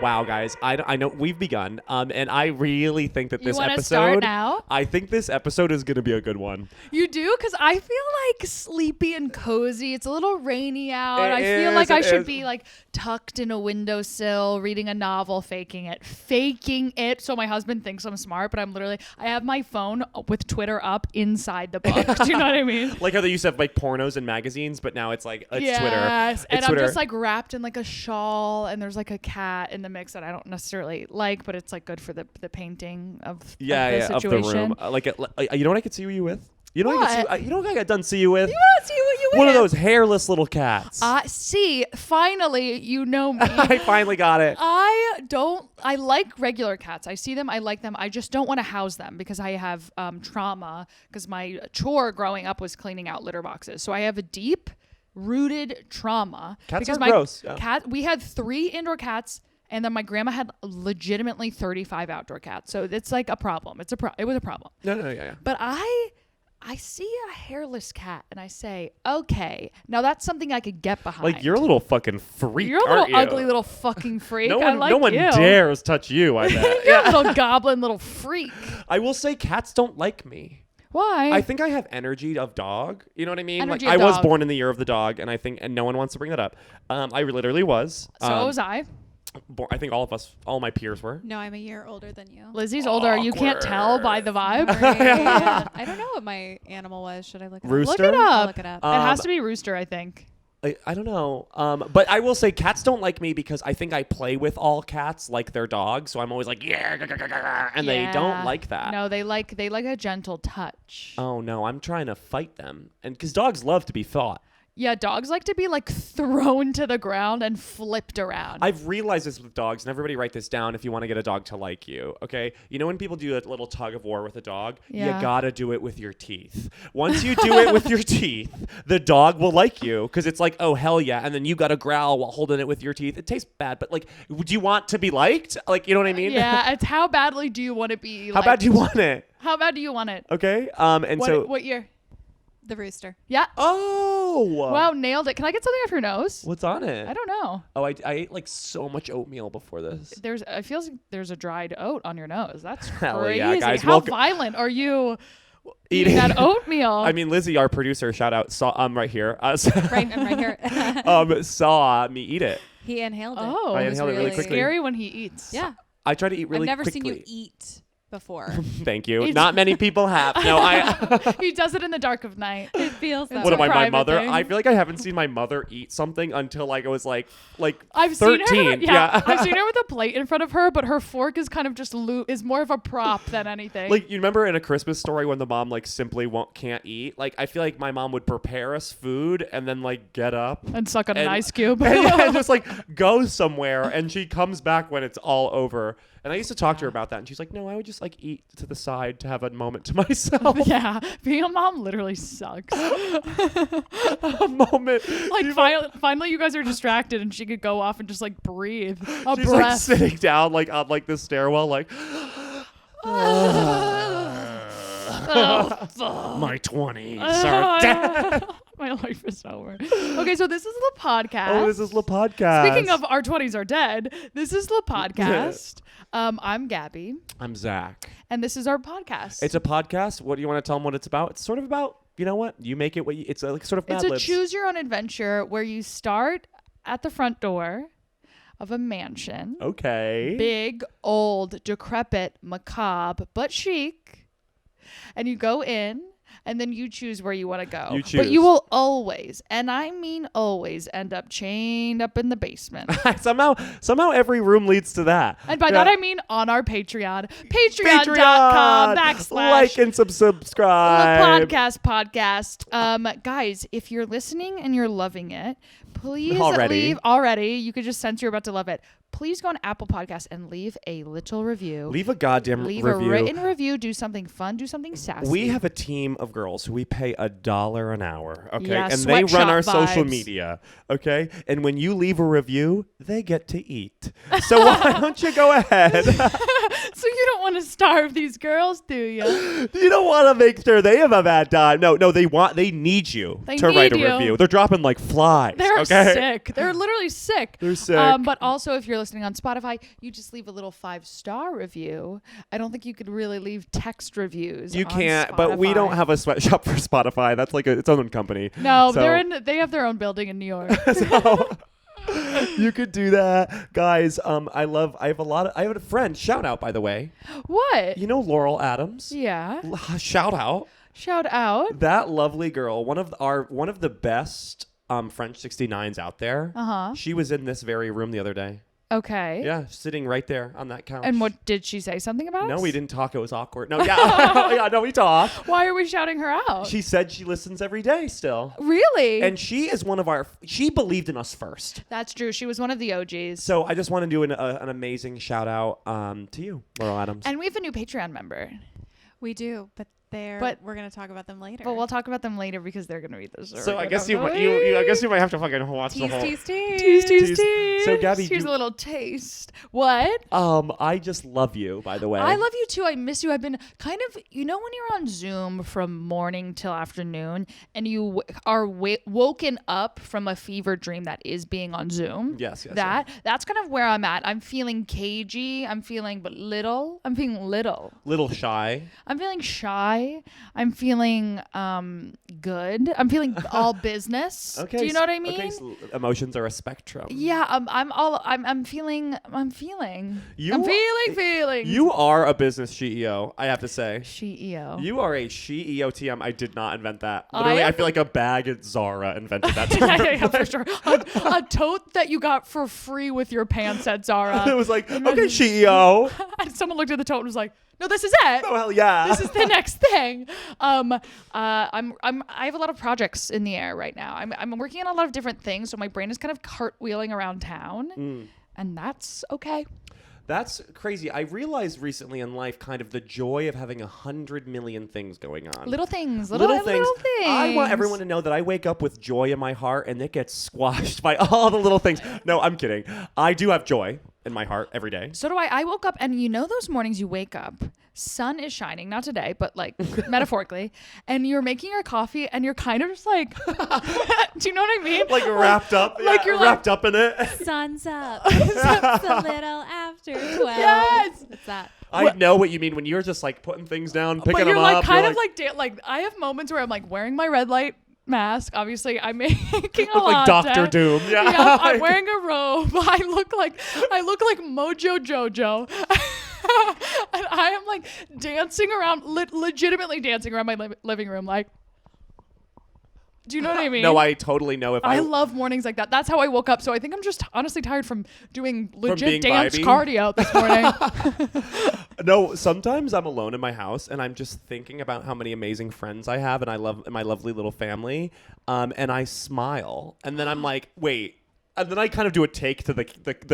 Wow, guys, I know we've begun, and I really think that You this wanna episode. start now? I think this episode is gonna be a good one. You do? Because I feel like sleepy and cozy. It's a little rainy out. It I feel like is, I it should is. be like tucked in a windowsill, reading a novel, faking it. So my husband thinks I'm smart, but I have my phone with Twitter up inside the book. Do you know what I mean? Like how they used to have like pornos in magazines, but now it's Twitter. Yes, and It's I'm Twitter. just like wrapped in like a shawl, and there's like a cat in the mix that I don't necessarily like, but it's like good for the painting of the of situation. the room. You know what I could see you with? You know what? What? You know what I got done see you with? You want to see what you One of with? those hairless little cats. See, finally, you know me. I finally got it. I like regular cats. I see them. I like them. I just don't want to house them because I have trauma because my chore growing up was cleaning out litter boxes. So I have a deep rooted trauma. Cats because are my gross. Yeah. we had 3 indoor cats and then my grandma had legitimately 35 outdoor cats. So it's like a problem. It was a problem. No, yeah. But I see a hairless cat and I say, okay, now that's something I could get behind. Like you're a little fucking freak. You're a aren't little you? ugly little fucking freak. No I one, like no one you. dares touch you. I bet. You're a little goblin little freak. I will say, cats don't like me. Why? I think I have energy of dog. You know what I mean? Energy like of I was dog. born in the year of the dog, and no one wants to bring that up. I literally was. So was I. I think all my peers were. No, I'm a year older than you. Lizzie's older. You can't tell by the vibe. I don't know what my animal was. Should I look it up? Rooster? Look it I'll up. look it up. It has to be rooster, I think. I don't know. But I will say cats don't like me because I think I play with all cats like they're dogs. So I'm always like, yeah, and they don't Yeah. like that. No, they like a gentle touch. Oh no, I'm trying to fight them. And because dogs love to be fought. Yeah, dogs like to be like thrown to the ground and flipped around. I've realized this with dogs, and everybody write this down if you want to get a dog to like you, okay? You know when people do a little tug of war with a dog? Yeah. You gotta do it with your teeth. Once you do it with your teeth, the dog will like you because it's like, oh, hell yeah. And then you gotta growl while holding it with your teeth. It tastes bad, but like, do you want to be liked? Like, you know what I mean? Yeah, it's how badly do you want to be How bad do you want it? How bad do you want it? Okay? What year? The rooster. Yeah. Oh! Wow, nailed it. Can I get something off your nose? What's on it? I don't know. Oh, I ate like so much oatmeal before this. It feels like there's a dried oat on your nose. That's Hell crazy. yeah, guys. How Welcome- violent are you Eating- eating that oatmeal? I mean, Lizzie, our producer, shout out, saw right here. I'm right here. Saw me eat it. He inhaled it. Oh, I it's inhaled it really quickly. scary when he eats. Yeah. I try to eat really I've never quickly. seen you eat before. Thank you. It's- Not many people have. No, I. He does it in the dark of night. It feels that What am way. I, my private mother? thing. I feel like I haven't seen my mother eat something until like it was like I've 13. seen her. Yeah, I've yeah. seen her with a plate in front of her, but her fork is kind of just is more of a prop than anything. Like you remember in A Christmas Story when the mom like simply can't eat? Like I feel like my mom would prepare us food and then like get up and suck on an and- ice cube. and just like go somewhere, and she comes back when it's all over. And I used to talk to her about that, and she's like, "No, I would just like eat to the side to have a moment to myself." Yeah, being a mom literally sucks. A moment. Like finally, you guys are distracted, and she could go off and just like breathe. A She's like breath. sitting down like on like this stairwell, like my 20s are dead. My life is over. Okay, so this is the podcast. Oh, this is the podcast. Speaking of our 20s are dead, this is the podcast. I'm Gabby, I'm Zach. and this is our podcast. It's a podcast. What do you want to tell them what it's about? It's sort of about, you know what? You make it what you, it's like sort of It's Mad a Libs. choose your own adventure where you start at the front door of a mansion. Okay. Big, old, decrepit, macabre, but chic. And you go in, and then you choose where you want to go. You But choose. you will always, and I mean always, end up chained up in the basement. somehow every room leads to that. And by Yeah. that I mean on our Patreon. Patreon.com / like and subscribe. the podcast. Guys, if you're listening and you're loving it, please Already. you could just sense you're about to love it. Please go on Apple Podcasts and leave a little review. Leave a goddamn Leave review. a written review. Do something fun. Do something sassy. We have a team of girls who we pay $1 an hour, okay? Yeah, and they run our sweatshop social vibes. media, okay? And when you leave a review, they get to eat. So why don't you go ahead So you don't want to starve these girls, do you? You don't want to make sure they have a bad time. No, they need you They to write a need you. review. They're dropping like flies. They're okay? sick. They're literally sick. They're sick. But also, if you're listening on Spotify, you just leave a little 5-star review. I don't think you could really leave text reviews. You on can't, but we don't Spotify. have a sweatshop for Spotify. That's like its own company. No, So- they have their own building in New York. So you could do that, guys. I have a friend. Shout out, by the way. What? You know Laurel Adams. Yeah. Shout out. Shout out. That lovely girl, one of the best French 69s out there. Uh-huh. She was in this very room the other day. Okay. Yeah, sitting right there on that couch. And what did she say something about No, us? we didn't talk. It was awkward. No, yeah, no, we talked. Why are we shouting her out? She said she listens every day still. Really? And she is she believed in us first. That's true. She was one of the OGs. So I just want to do an amazing shout out to you, Laurel Adams. And we have a new Patreon member. We do, but we're gonna talk about them later. But we'll talk about them later because they're going to read this. So I guess you might have to fucking watch the whole. tease. Tease. So, Gabby, here's a little taste. What? I just love you, by the way. I love you too. I miss you. I've been kind of, when you're on Zoom from morning till afternoon and you are woken up from a fever dream that is being on Zoom. Yes. That's kind of where I'm at. I'm feeling cagey. I'm feeling little. I'm feeling little. Little shy. I'm feeling shy. I'm feeling good. I'm feeling all business. Okay. Do you know what I mean? Okay, so emotions are a spectrum. Yeah, I'm feeling. I'm feeling feelings. You are a business CEO, I have to say. CEO. You are a CEO TM. I did not invent that. Literally, I feel like a bag at Zara invented that term. yeah, for sure. A tote that you got for free with your pants at Zara. It was like, okay, CEO. And someone looked at the tote and was like, "No, this is it. Oh hell yeah. This is the next thing." I have a lot of projects in the air right now. I'm working on a lot of different things, so my brain is kind of cartwheeling around town, and that's okay. That's crazy. I realized recently in life kind of the joy of having 100 million things going on. Little things. I want everyone to know that I wake up with joy in my heart and it gets squashed by all the little things. No, I'm kidding. I do have joy in my heart every day. So do I. I woke up and those mornings you wake up, sun is shining, not today, but like metaphorically, and you're making your coffee and you're kind of just like, do you know what I mean? Like wrapped up. Like you're wrapped up in it. Sun's up. It's a little after 12. Yes. It's that. I know what you mean when you're just like putting things down, picking But you're them like up. kind of like I have moments where I'm like wearing my red light mask. Obviously, I'm making a look like latte. Dr. Doom. Yeah. Yeah, I'm wearing a robe. I look like Mojo Jojo. And I am like dancing around, legitimately dancing around my living room. Like, do you know what I mean? No, I totally know. If I love mornings like that. That's how I woke up. So I think I'm just honestly tired from doing legit being dance vibey. cardio this morning. No, sometimes I'm alone in my house and I'm just thinking about how many amazing friends I have and I love my lovely little family. And I smile. And then I'm like, wait. And then I kind of do a take to the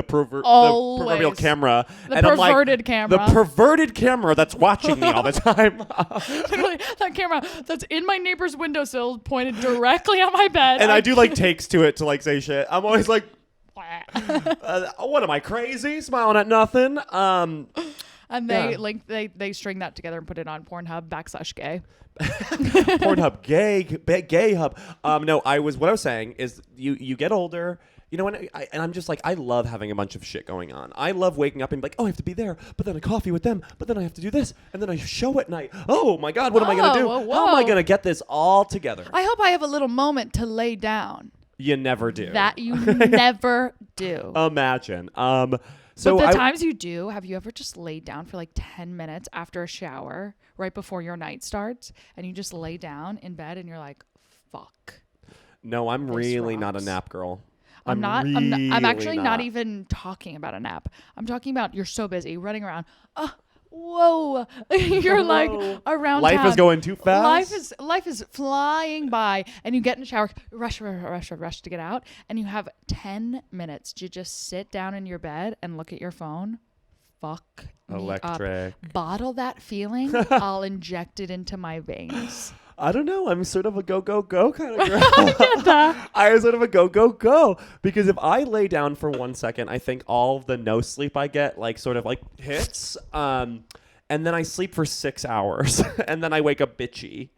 proverbial camera. The and perverted I'm like, camera. The perverted camera that's watching me all the time. Literally, that camera that's in my neighbor's windowsill pointed directly at my bed. And I do like takes to it to like say shit. I'm always like, what am I, crazy? Smiling at nothing? And they string that together and put it on Pornhub /gay. Pornhub, gay hub. No, what I was saying is you get older, and I'm just like, I love having a bunch of shit going on. I love waking up and be like, oh, I have to be there, but then a coffee with them, but then I have to do this, and then a show at night. Oh my God, what am I gonna do? Whoa. How am I gonna get this all together? I hope I have a little moment to lay down. You never do. That you never do. Imagine. So but the times you do, have you ever just laid down for like 10 minutes after a shower right before your night starts and you just lay down in bed and you're like, fuck. No, I'm really not a rocks. nap girl. I'm really actually not even talking about a nap. I'm talking about you're so busy running around. Whoa. You're like around Life town. is going too fast. Life is flying by and you get in the shower, rush to get out, and you have 10 minutes to just sit down in your bed and look at your phone. Fuck me Electric. up. Bottle that feeling. I'll inject it into my veins. I don't know. I'm sort of a go, go, go kind of girl. I get that. I am sort of a go, go, go. Because if I lay down for 1 second, I think all of the no sleep I get, like, sort of like hits. And then I sleep for 6 hours. And then I wake up bitchy.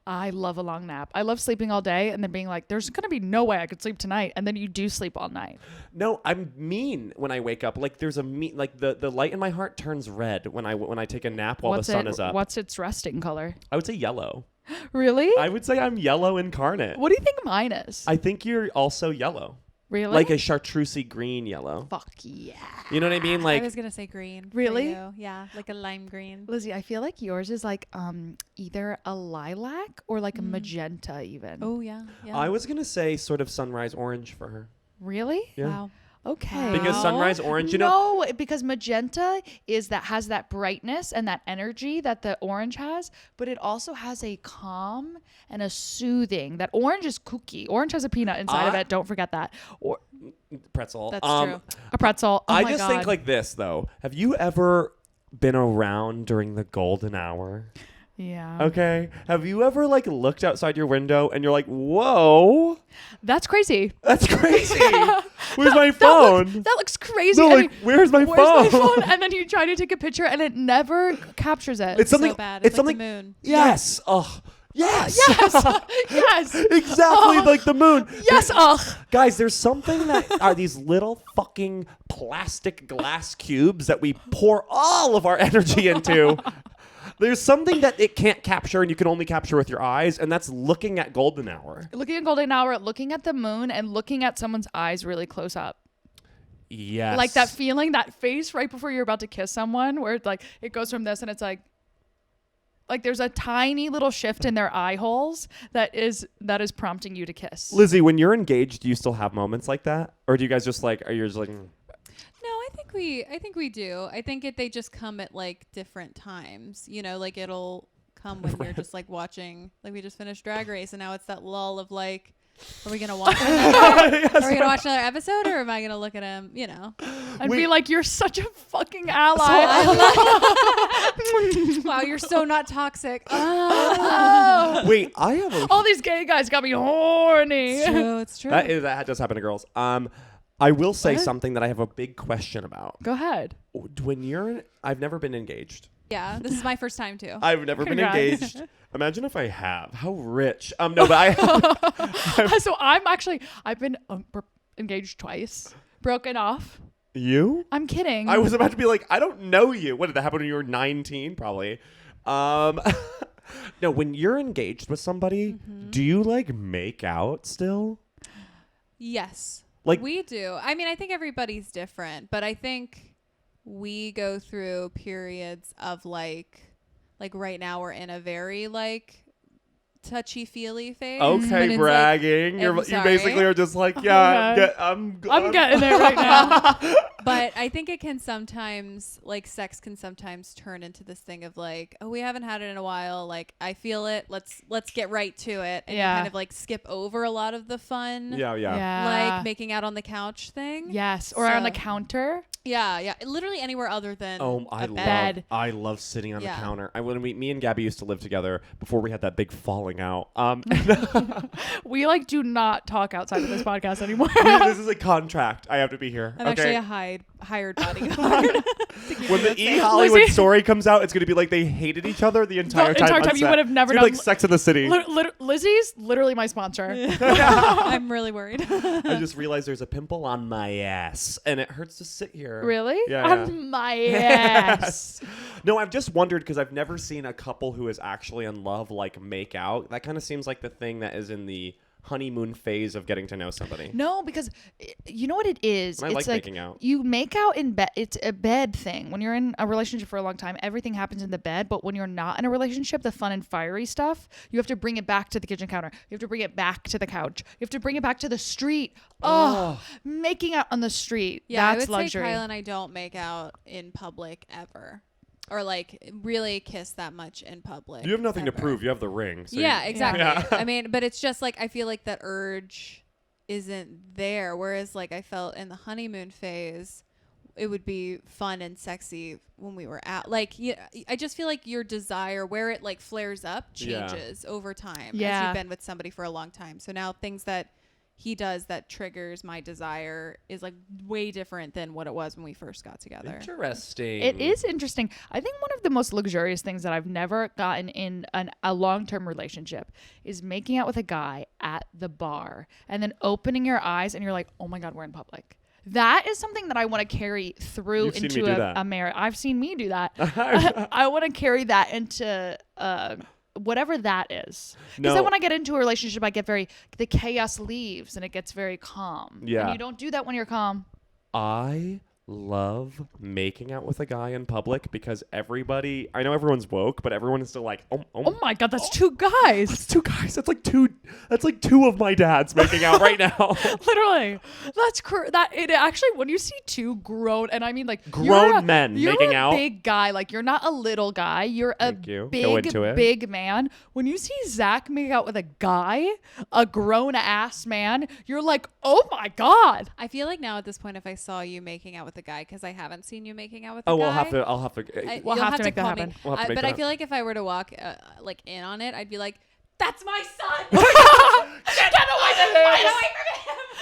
I love a long nap. I love sleeping all day and then being like, there's going to be no way I could sleep tonight. And then you do sleep all night. No, I'm mean when I wake up. Like there's a like the light in my heart turns red when I take a nap while the sun is up. What's its resting color? I would say yellow. Really? I would say I'm yellow incarnate. What do you think mine is? I think you're also yellow. Really? Like a chartreusey green yellow. Fuck yeah. You know what I mean? I Like was gonna say green. for Really? you. Yeah, like a lime green. Lizzie, I feel like yours is like either a lilac or like a magenta even. Oh yeah, yeah. I was gonna say sort of sunrise orange for her. Really? Yeah. Wow. Okay. Because sunrise orange, you know. No, because magenta has that brightness and that energy that the orange has, but it also has a calm and a soothing. That orange is kooky. Orange has a peanut inside of it. Don't forget that. Or Pretzel. That's true. a pretzel. Oh I my just God. think like this though. Have you ever been around during the golden hour? Yeah. Okay. Have you ever like looked outside your window and you're like, whoa, That's crazy. that's crazy. Where's my phone? That looks crazy. No, I like, mean, where's my my phone? phone? And then you try to take a picture and it never captures it. It's something so bad. It's It's like something. the moon. Yes. Oh. Yes. yes. yes. Exactly Oh. like the moon. Yes. Ugh. Guys, there's something that are these little fucking plastic glass cubes that we pour all of our energy into. There's something that it can't capture and you can only capture with your eyes, and that's looking at golden hour. Looking at golden hour, looking at the moon, and looking at someone's eyes really close up. Yes. Like that feeling, that face right before you're about to kiss someone, where like it goes from this and it's like there's a tiny little shift in their eye holes that is prompting you to kiss. Lizzie, when you're engaged, do you still have moments like that? Or do you guys just like, are you just like, No, I think we do. I think they just come at like different times. You know, like it'll come when you're just like watching, like we just finished Drag Race and now it's that lull of like, are we gonna watch another, are we gonna watch another episode or am I gonna look at him, you know? And Wait. be like, you're such a fucking ally. Wow, you're so not toxic. wait, I have a All these gay guys got me horny. It's true. that does happen to girls. I will say What? something that I have a big question about. Go ahead. When I've never been engaged. Yeah, this is my first time too. I've never been Congrats. engaged. Imagine if I have. How rich. No, but I. So I've been engaged twice, broken off. You? I'm kidding. I was about to be like, I don't know you. What did that happen when you were 19? Probably. No, when you're engaged with somebody, do you like make out still? Yes. Like We do. I mean, I think everybody's different, but I think we go through periods of like right now we're in a very like touchy-feely phase. but okay, it's bragging. Like, You sorry. basically are just like, yeah, Okay. I'm getting it right now. But I think it can sometimes, like, sex can sometimes turn into this thing of like, oh, we haven't had it in a while. Like, I feel it. Let's get right to it. And Yeah. you kind of like skip over a lot of the fun, Yeah. like making out on the couch thing. Yes, or on the So- counter. Yeah. Literally anywhere other than Oh, a bed. I love sitting on Yeah. the counter. When me and Gabby used to live together before we had that big falling out. We like do not talk outside of this podcast anymore. This is a contract. I have to be here. I'm okay. actually a hired bodyguard. When the E Hollywood story comes out, it's going to be like they hated each other the entire time. on you set. would have never It's gonna be done like Sex in the City. Lizzie's literally my sponsor. I'm really worried. I just realized there's a pimple on my ass, and it hurts to sit here. Really? Yeah. On my ass. No, I've just wondered because I've never seen a couple who is actually in love like make out. That kind of seems like the thing that is in the honeymoon phase of getting to know somebody. No, because you know what it is? I it's like making out. You make out in bed. It's a bed thing. When you're in a relationship for a long time, everything happens in the bed. But when you're not in a relationship, the fun and fiery stuff, you have to bring it back to the kitchen counter. You have to bring it back to the couch. You have to bring it back to the street. Oh, making out on the street. Yeah, That's I would luxury. say Kyle and I don't make out in public ever. Or like really kiss that much in public. You have nothing to ever. prove. You have the ring. So Yeah, you- exactly. Yeah. I mean, but it's just like I feel like that urge isn't there. Whereas like I felt in the honeymoon phase, it would be fun and sexy when we were out. Like, I just feel like your desire, where it like flares up, changes over time as you've been with somebody for a long time. So now things that he does that triggers my desire is like way different than what it was when we first got together. Interesting. It is interesting. I think one of the most luxurious things that I've never gotten in a long-term relationship is making out with a guy at the bar and then opening your eyes and you're like, oh my God, we're in public. That is something that I want to carry through into a marriage. I've seen me do that. I want to carry that into whatever that is. Because then when I get into a relationship, the chaos leaves and it gets very calm. Yeah. And you don't do that when you're calm. I love making out with a guy in public because I know everyone's woke, but everyone is still like, oh my God, that's two guys. That's two guys. That's like two of my dads making out right now. Literally. It actually, when you see two grown, and I mean like grown men making out. You're a big guy. Like you're not a little guy. You're a big man. When you see Zach make out with a guy, a grown ass man, you're like, oh my God. I feel like now at this point, if I saw you making out with a guy, because I haven't seen you making out with a guy. I'll have to. We'll have to make that happen. But I feel like if I were to walk like in on it, I'd be like, that's my son. Get away from him.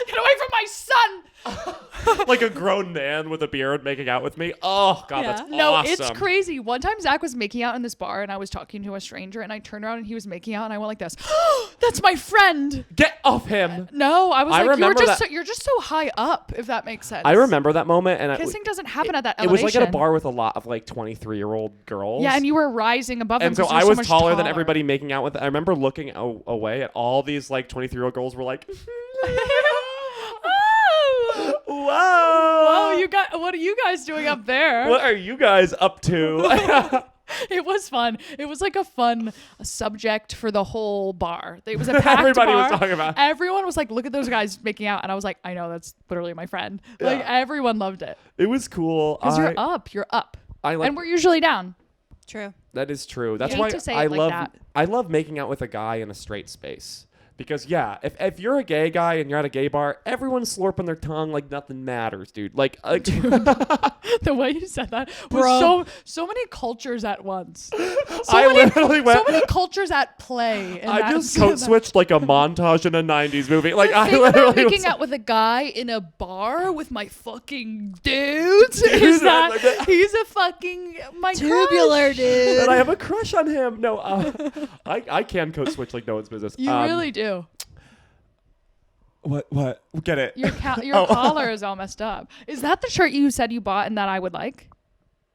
Get away from my son. Like a grown man with a beard making out with me. Oh God, that's awesome. No, it's crazy. One time Zach was making out in this bar and I was talking to a stranger and I turned around and he was making out and I went like this. That's my friend. Get off him. No, I was like, you're just so high up, if that makes sense. I remember that moment, and kissing doesn't happen at that elevation. It was like at a bar with a lot of like 23-year-old girls. Yeah, and you were rising above them. And so I was taller than everybody making out with. I remember looking away at all these like 23-year-old girls were like, whoa, what are you guys doing up there? What are you guys up to? It was fun. It was like a fun subject for the whole bar. It was a packed Everybody bar. was talking about. Everyone was like, look at those guys making out. And I was like, I know, that's literally my friend. Yeah. Like everyone loved it. It was cool. Because you're up. And we're usually down. True. That is true. That's why I love making out with a guy in a straight space. Because if you're a gay guy and you're at a gay bar, everyone's slurping their tongue like nothing matters, dude. Like the way you said that was so many cultures at once. So many cultures at play. I just code switched like a montage in a 90s movie. Like I literally making out with a guy in a bar with my fucking dudes. Is that he's a fucking my tubular dude. And I have a crush on him. No, I can code switch like no one's business. You really do. What? Get it? Your collar is all messed up. Is that the shirt you said you bought and that I would like?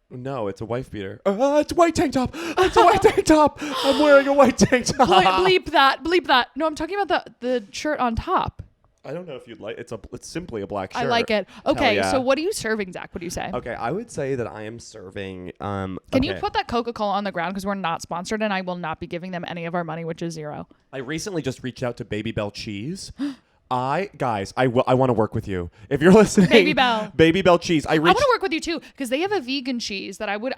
No, it's a wife beater. It's a white tank top. It's a white tank top. I'm wearing a white tank top. Bleep that. No, I'm talking about the shirt on top. I don't know if you'd like. It's simply a black shirt. I like it. Okay, so what are you serving, Zach? What do you say? Okay, I would say that I am serving. Can you put that Coca-Cola on the ground because we're not sponsored and I will not be giving them any of our money, which is $0. I recently just reached out to Baby Bell Cheese. I want to work with you. If you're listening, Baby Bell Cheese. I want to work with you too because they have a vegan cheese that I would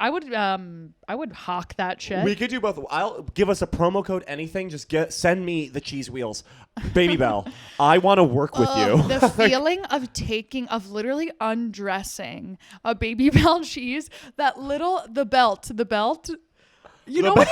hawk that shit. We could do both. I'll give us a promo code. Anything. Just send me the cheese wheels, Baby Bell. I want to work with you. The feeling of literally undressing a Baby Bell cheese. The belt. You know when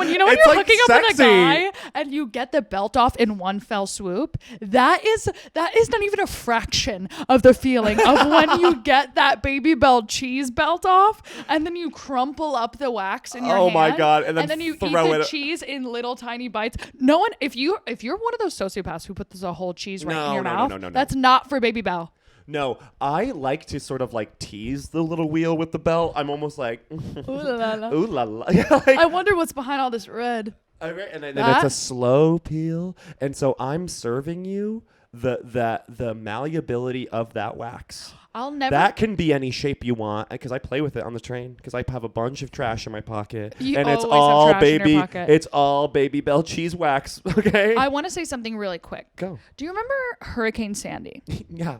you're like hooking up with a guy and you get the belt off in one fell swoop? That is not even a fraction of the feeling of when you get that Baby Bell cheese belt off and then you crumple up the wax in your hand. Oh my God. And then you throw eat the cheese in little tiny bites. No one, if you're one of those sociopaths who puts a whole cheese in your mouth, that's not for Baby Bell. No, I like to sort of like tease the little wheel with the belt. I'm almost like, ooh la la. Ooh la la. I wonder what's behind all this red. And then it's a slow peel. And so I'm serving you the malleability of that wax. That can be any shape you want because I play with it on the train because I have a bunch of trash in my pocket and it's all Baby Bell cheese wax. Okay. I want to say something really quick. Go. Do you remember Hurricane Sandy? Yeah.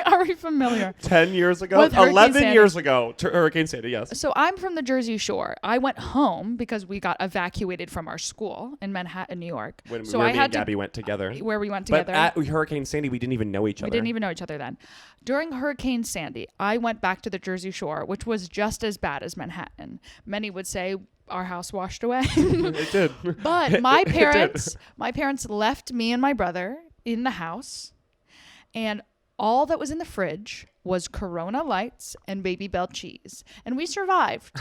Are we familiar? 10 years ago, 11 years ago, Hurricane Sandy. Yes. So I'm from the Jersey Shore. I went home because we got evacuated from our school in Manhattan, New York. Where me and Gabby went together. Where we went together. But at Hurricane Sandy, we didn't even know each other. We didn't even know each other then. understand. During Hurricane Sandy, I went back to the Jersey Shore, which was just as bad as Manhattan. Many would say our house washed away. It did. But my parents left me and my brother in the house, and all that was in the fridge was Corona Lights and Baby Bell cheese, and we survived.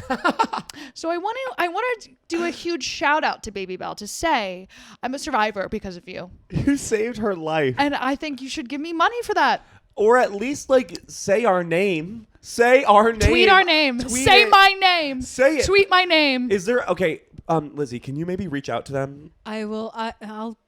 So I want to do a huge shout out to Baby Bell to say I'm a survivor because of you, You saved her life. and I think you should give me money for that. Or at least like say our name. Say our name. Tweet our name. Tweet Say it. my name. Say it. Tweet my name. Is there okay? Lizzie, can you maybe reach out to them? I will. I'll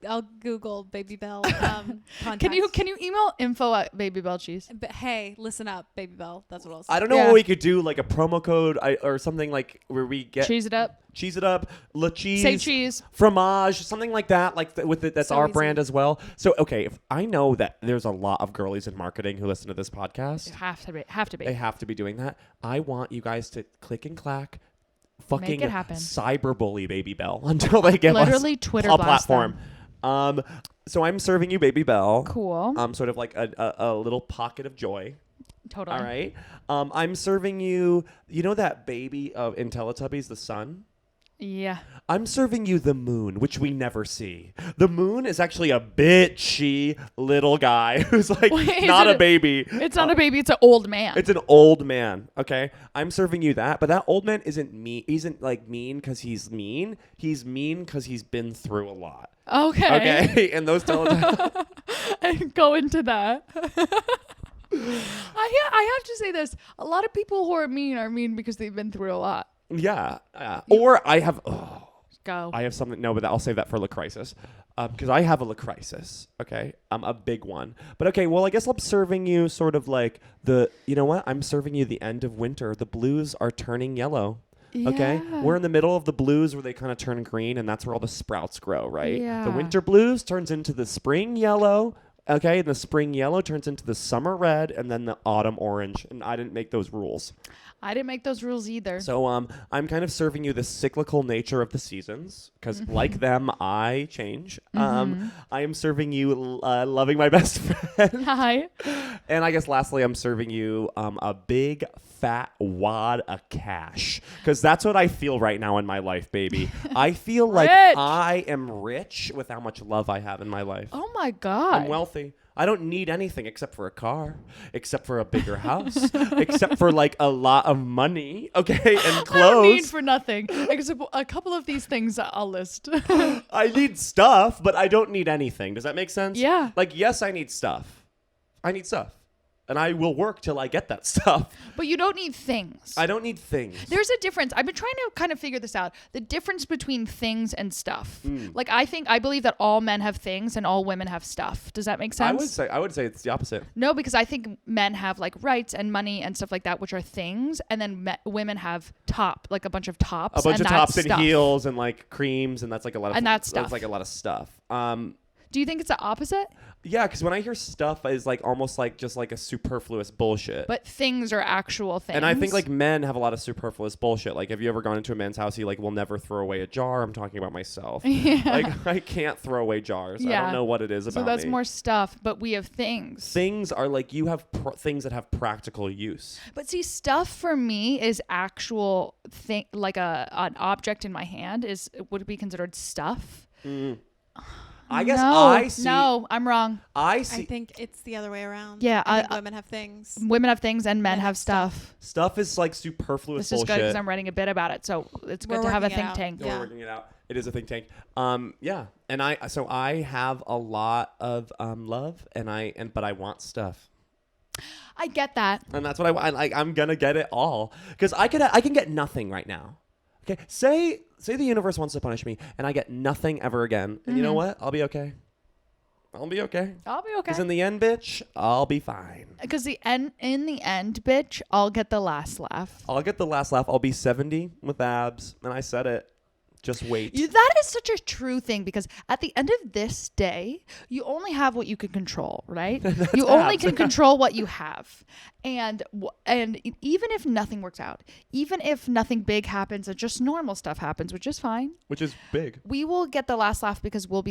Google Baby Bell. Contacts. Can you email info@babybellcheese? But hey, listen up, Baby Bell. That's what I'll say. I don't know Yeah. what we could do, like a promo code or something like where we get Cheese it up. cheese it up, le cheese, Say cheese. fromage, something like that, like with it. That's So our easy. brand as well. So okay, if I know that there's a lot of girlies in marketing who listen to this podcast, Have to be. they have to be doing that. I want you guys to click and clack. Fucking it happen. cyberbully Baby Bell until they give Literally us Twitter a blast platform. So I'm serving you Baby Bell. Cool. Sort of like a little pocket of joy. Totally. All right. I'm serving you. You know that baby in Teletubbies, the sun. Yeah. I'm serving you the moon, which we never see. The moon is actually a bitchy little guy who's like Wait, not is a it baby. It's not a baby. It's an old man. It's an old man, okay? I'm serving you that, but that old man isn't mean. He isn't like mean because he's mean. He's mean because he's been through a lot. Okay. Okay? And those Teletubbies. I go into that. I have to say this. A lot of people who are mean because they've been through a lot. Yeah. Or I have... Go. I have something. No, but I'll save that for La Crisis, because I have a La Crisis. Okay, a big one. But okay, well, I guess I'm serving you sort of like the. You know what? I'm serving you the end of winter. The blues are turning yellow. Okay, Yeah. we're in the middle of the blues where they kind of turn green, and that's where all the sprouts grow. Right. Yeah. The winter blues turns into the spring yellow. Okay, and the spring yellow turns into the summer red, and then the autumn orange. And I didn't make those rules. I didn't make those rules either. So I'm kind of serving you the cyclical nature of the seasons because like them, I change. I am serving you loving my best friend. Hi. And I guess lastly, I'm serving you a big fat wad of cash because that's what I feel right now in my life, baby. I feel like Rich. I am rich with how much love I have in my life. Oh my God. I'm wealthy. I don't need anything except for a car, except for a bigger house, except for like a lot of money, okay, and I don't clothes. need for nothing except a couple of these things I'll list. I need stuff, but I don't need anything. Does that make sense? Yeah. Like, yes, I need stuff. I need stuff. And I will work till I get that stuff. But you don't need things. I don't need things. There's a difference. I've been trying to kind of figure this out. The difference between things and stuff. Like I believe that all men have things and all women have stuff. Does that make sense? I would say it's the opposite. No, because I think men have like rights and money and stuff like that, which are things, and then women have like a bunch of tops. A bunch and of that's tops and stuff. heels and like creams, and that's like a lot of And that's That's stuff. like a lot of stuff. Do you think it's the opposite? Yeah, because when I hear stuff, is like almost like just like a superfluous bullshit. But things are actual things. And I think like men have a lot of superfluous bullshit. Like, have you ever gone into a man's house? He like will never throw away a jar. I'm talking about myself. Yeah. Like I can't throw away jars. I Yeah. don't know what it is about So that's me. more stuff, but we have things. Things are like you have things that have practical use. But see, stuff for me is actual thing, like an object in my hand would be considered stuff. I guess no, I see. No, I'm wrong. I see. I think it's the other way around. Yeah, I think women have things. Women have things and men have stuff. Stuff is like superfluous This is good bullshit. because I'm writing a bit about it, so it's good We're to have a working it think out. tank. Yeah. We're working it out. It is a think tank. Yeah, and I have a lot of love, but I want stuff. I get that. And that's what I want. I'm gonna get it all because I can get nothing right now. Okay, say the universe wants to punish me and I get nothing ever again, and you know what? I'll be okay. I'll be okay. I'll be okay. Because in the end, bitch, I'll be fine. Because in the end, bitch, I'll get the last laugh. I'll get the last laugh. I'll be 70 with abs, and I said it. Just wait. That is such a true thing because at the end of this day, you only have what you can control, right? You only can control what you have. And even if nothing works out, even if nothing big happens and just normal stuff happens, which is fine. Which is big. We will get the last laugh because we'll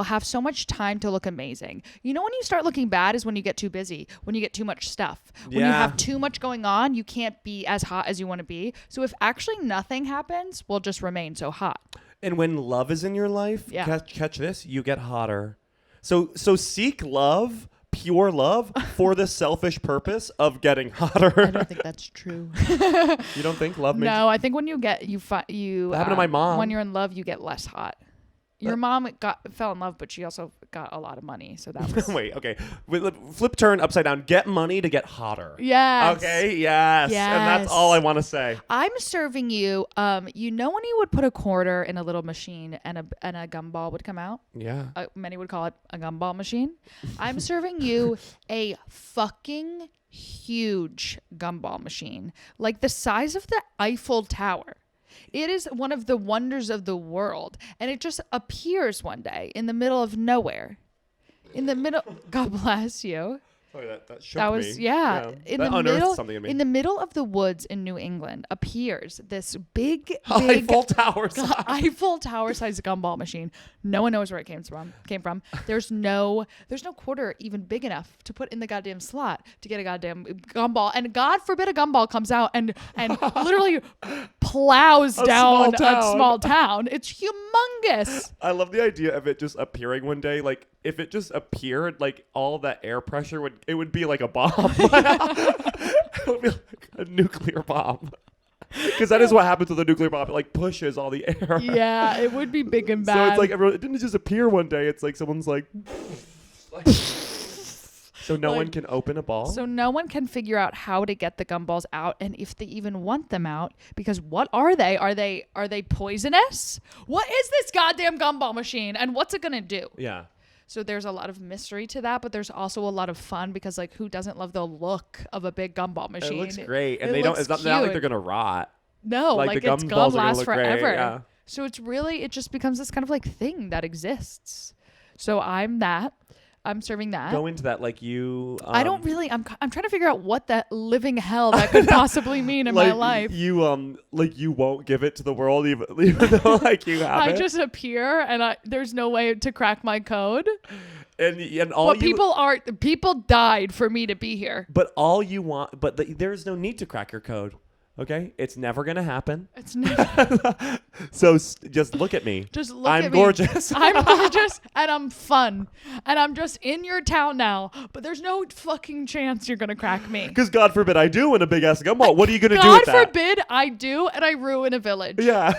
have so much time to look amazing. You know when you start looking bad is when you get too busy, when you get too much stuff. When you have too much going on, you can't be as hot as you want to be. So if actually nothing happens, we'll just remain so hot. And when love is in your life, catch this, you get hotter. So seek love, pure love, for the selfish purpose of getting hotter. I don't think that's true. You don't think love makes... No, I think when you That happened to my mom. When you're in love, you get less hot. Your mom fell in love, but she also got a lot of money, so that was... Wait, okay. Flip turn upside down. Get money to get hotter. Yes. Okay, yes. And that's all I want to say. I'm serving you, you know when you would put a quarter in a little machine and a gumball would come out? Yeah. Many would call it a gumball machine. I'm serving you a fucking huge gumball machine. Like the size of the Eiffel Tower. It is one of the wonders of the world. And it just appears one day in the middle of nowhere. In the middle. God bless you. Sorry, that shook me. In that unearthed something in me. In the middle of the woods in New England appears this big Eiffel Tower size. Eiffel Tower size gumball machine. No one knows where it came from. There's no quarter even big enough to put in the goddamn slot to get a goddamn gumball. And God forbid a gumball comes out and literally plows down a small town. It's humongous. I love the idea of it just appearing one day. Like if it just appeared, like all that air pressure would be like a bomb. It would be like a nuclear bomb. Because that is what happens with a nuclear bomb. It like pushes all the air. Yeah, it would be big and bad. So it's like it didn't just appear one day. It's like someone's like so no one can open a ball. So no one can figure out how to get the gumballs out, and if they even want them out, because what are they? Are they poisonous? What is this goddamn gumball machine, and what's it gonna do? Yeah. So there's a lot of mystery to that, but there's also a lot of fun because like who doesn't love the look of a big gumball machine? It looks great, and it's not like they're gonna rot. No, like the it's gonna last forever. Great, yeah. So it just becomes this kind of like thing that exists. So I'm serving that. Go into that like you. I don't really. I'm trying to figure out what that living hell that could possibly mean in my life. You won't give it to the world even though like you have it. I just appear and there's no way to crack my code. And all people died for me to be here. But all you want, there's no need to crack your code. Okay, it's never gonna happen. It's never. So just look at me. Just look at me. I'm gorgeous. I'm gorgeous and I'm fun and I'm just in your town now. But there's no fucking chance you're gonna crack me. Because God forbid I do win a big ass gumball. What are you gonna do with that? God forbid I do and I ruin a village. Yeah.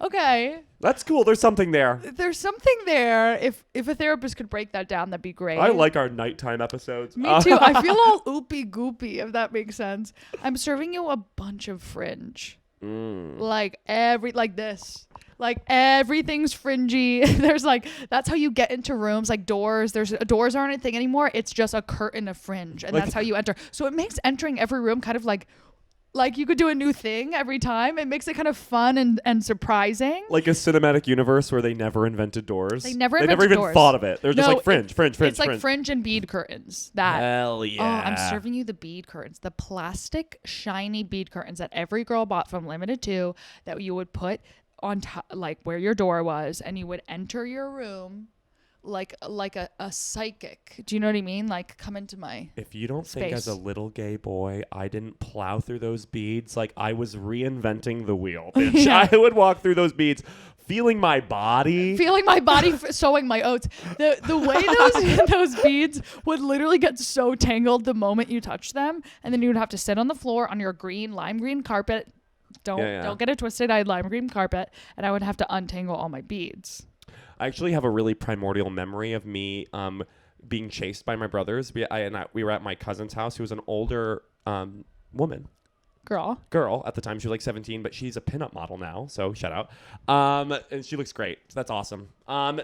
Okay. That's cool. There's something there. There's something there. If a therapist could break that down, that'd be great. I like our nighttime episodes. Me too. I feel all oopy goopy, if that makes sense. I'm serving you a bunch of fringe. Like this. Like everything's fringy. There's that's how you get into rooms, like doors. Doors aren't a thing anymore. It's just a curtain of fringe. And that's how you enter. So it makes entering every room kind of like you could do a new thing every time. It makes it kind of fun and surprising. Like a cinematic universe where they never invented doors. They never even doors. thought of it. They're just like fringe. It's like fringe and bead curtains. Hell yeah. Oh, I'm serving you the bead curtains. The plastic shiny bead curtains that every girl bought from Limited 2 that you would put on top, like where your door was, and you would enter your room like a psychic. Do you know what I mean? Like, come into my If you don't space. think as a little gay boy I didn't plow through those beads, like I was reinventing the wheel, bitch. Yeah. I would walk through those beads feeling my body sowing my oats. The way those beads would literally get so tangled the moment you touch them, and then you would have to sit on the floor on your lime green carpet. Don't get it twisted. I had lime green carpet, and I would have to untangle all my beads. I actually have a really primordial memory of me being chased by my brothers. We were at my cousin's house, who was an older woman. girl at the time. She was like 17, but she's a pinup model now. So shout out. And she looks great. So that's awesome.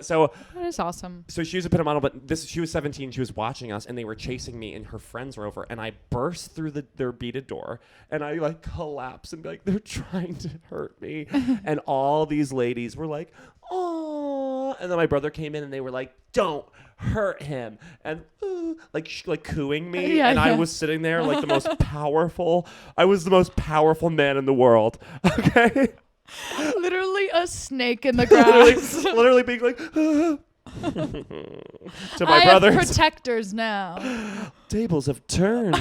So That is awesome. so she was a pinup model, but she was 17. She was watching us, and they were chasing me, and her friends were over, and I burst through their beaded door, and I like collapse and be like, they're trying to hurt me, and all these ladies were like, oh, and then my brother came in, and they were like, don't hurt him, and like cooing me, and I was sitting there like the most powerful. I was the most powerful man in the world. Okay. Literally a snake in the grass. literally being like to my I brothers. have protectors now. Tables have turned.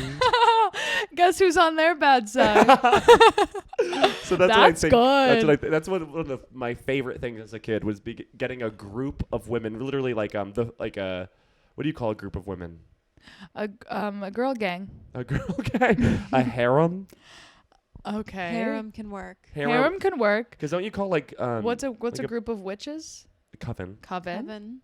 Guess who's on their bad side? So that's what I That's think. good. That's one of my favorite things as a kid was getting a group of women, literally like what do you call a group of women? A girl gang. A girl gang, a harem. Okay. Harem can work. Harem can work. Because don't you call like What's like a group of witches? coven? Coven. Heaven.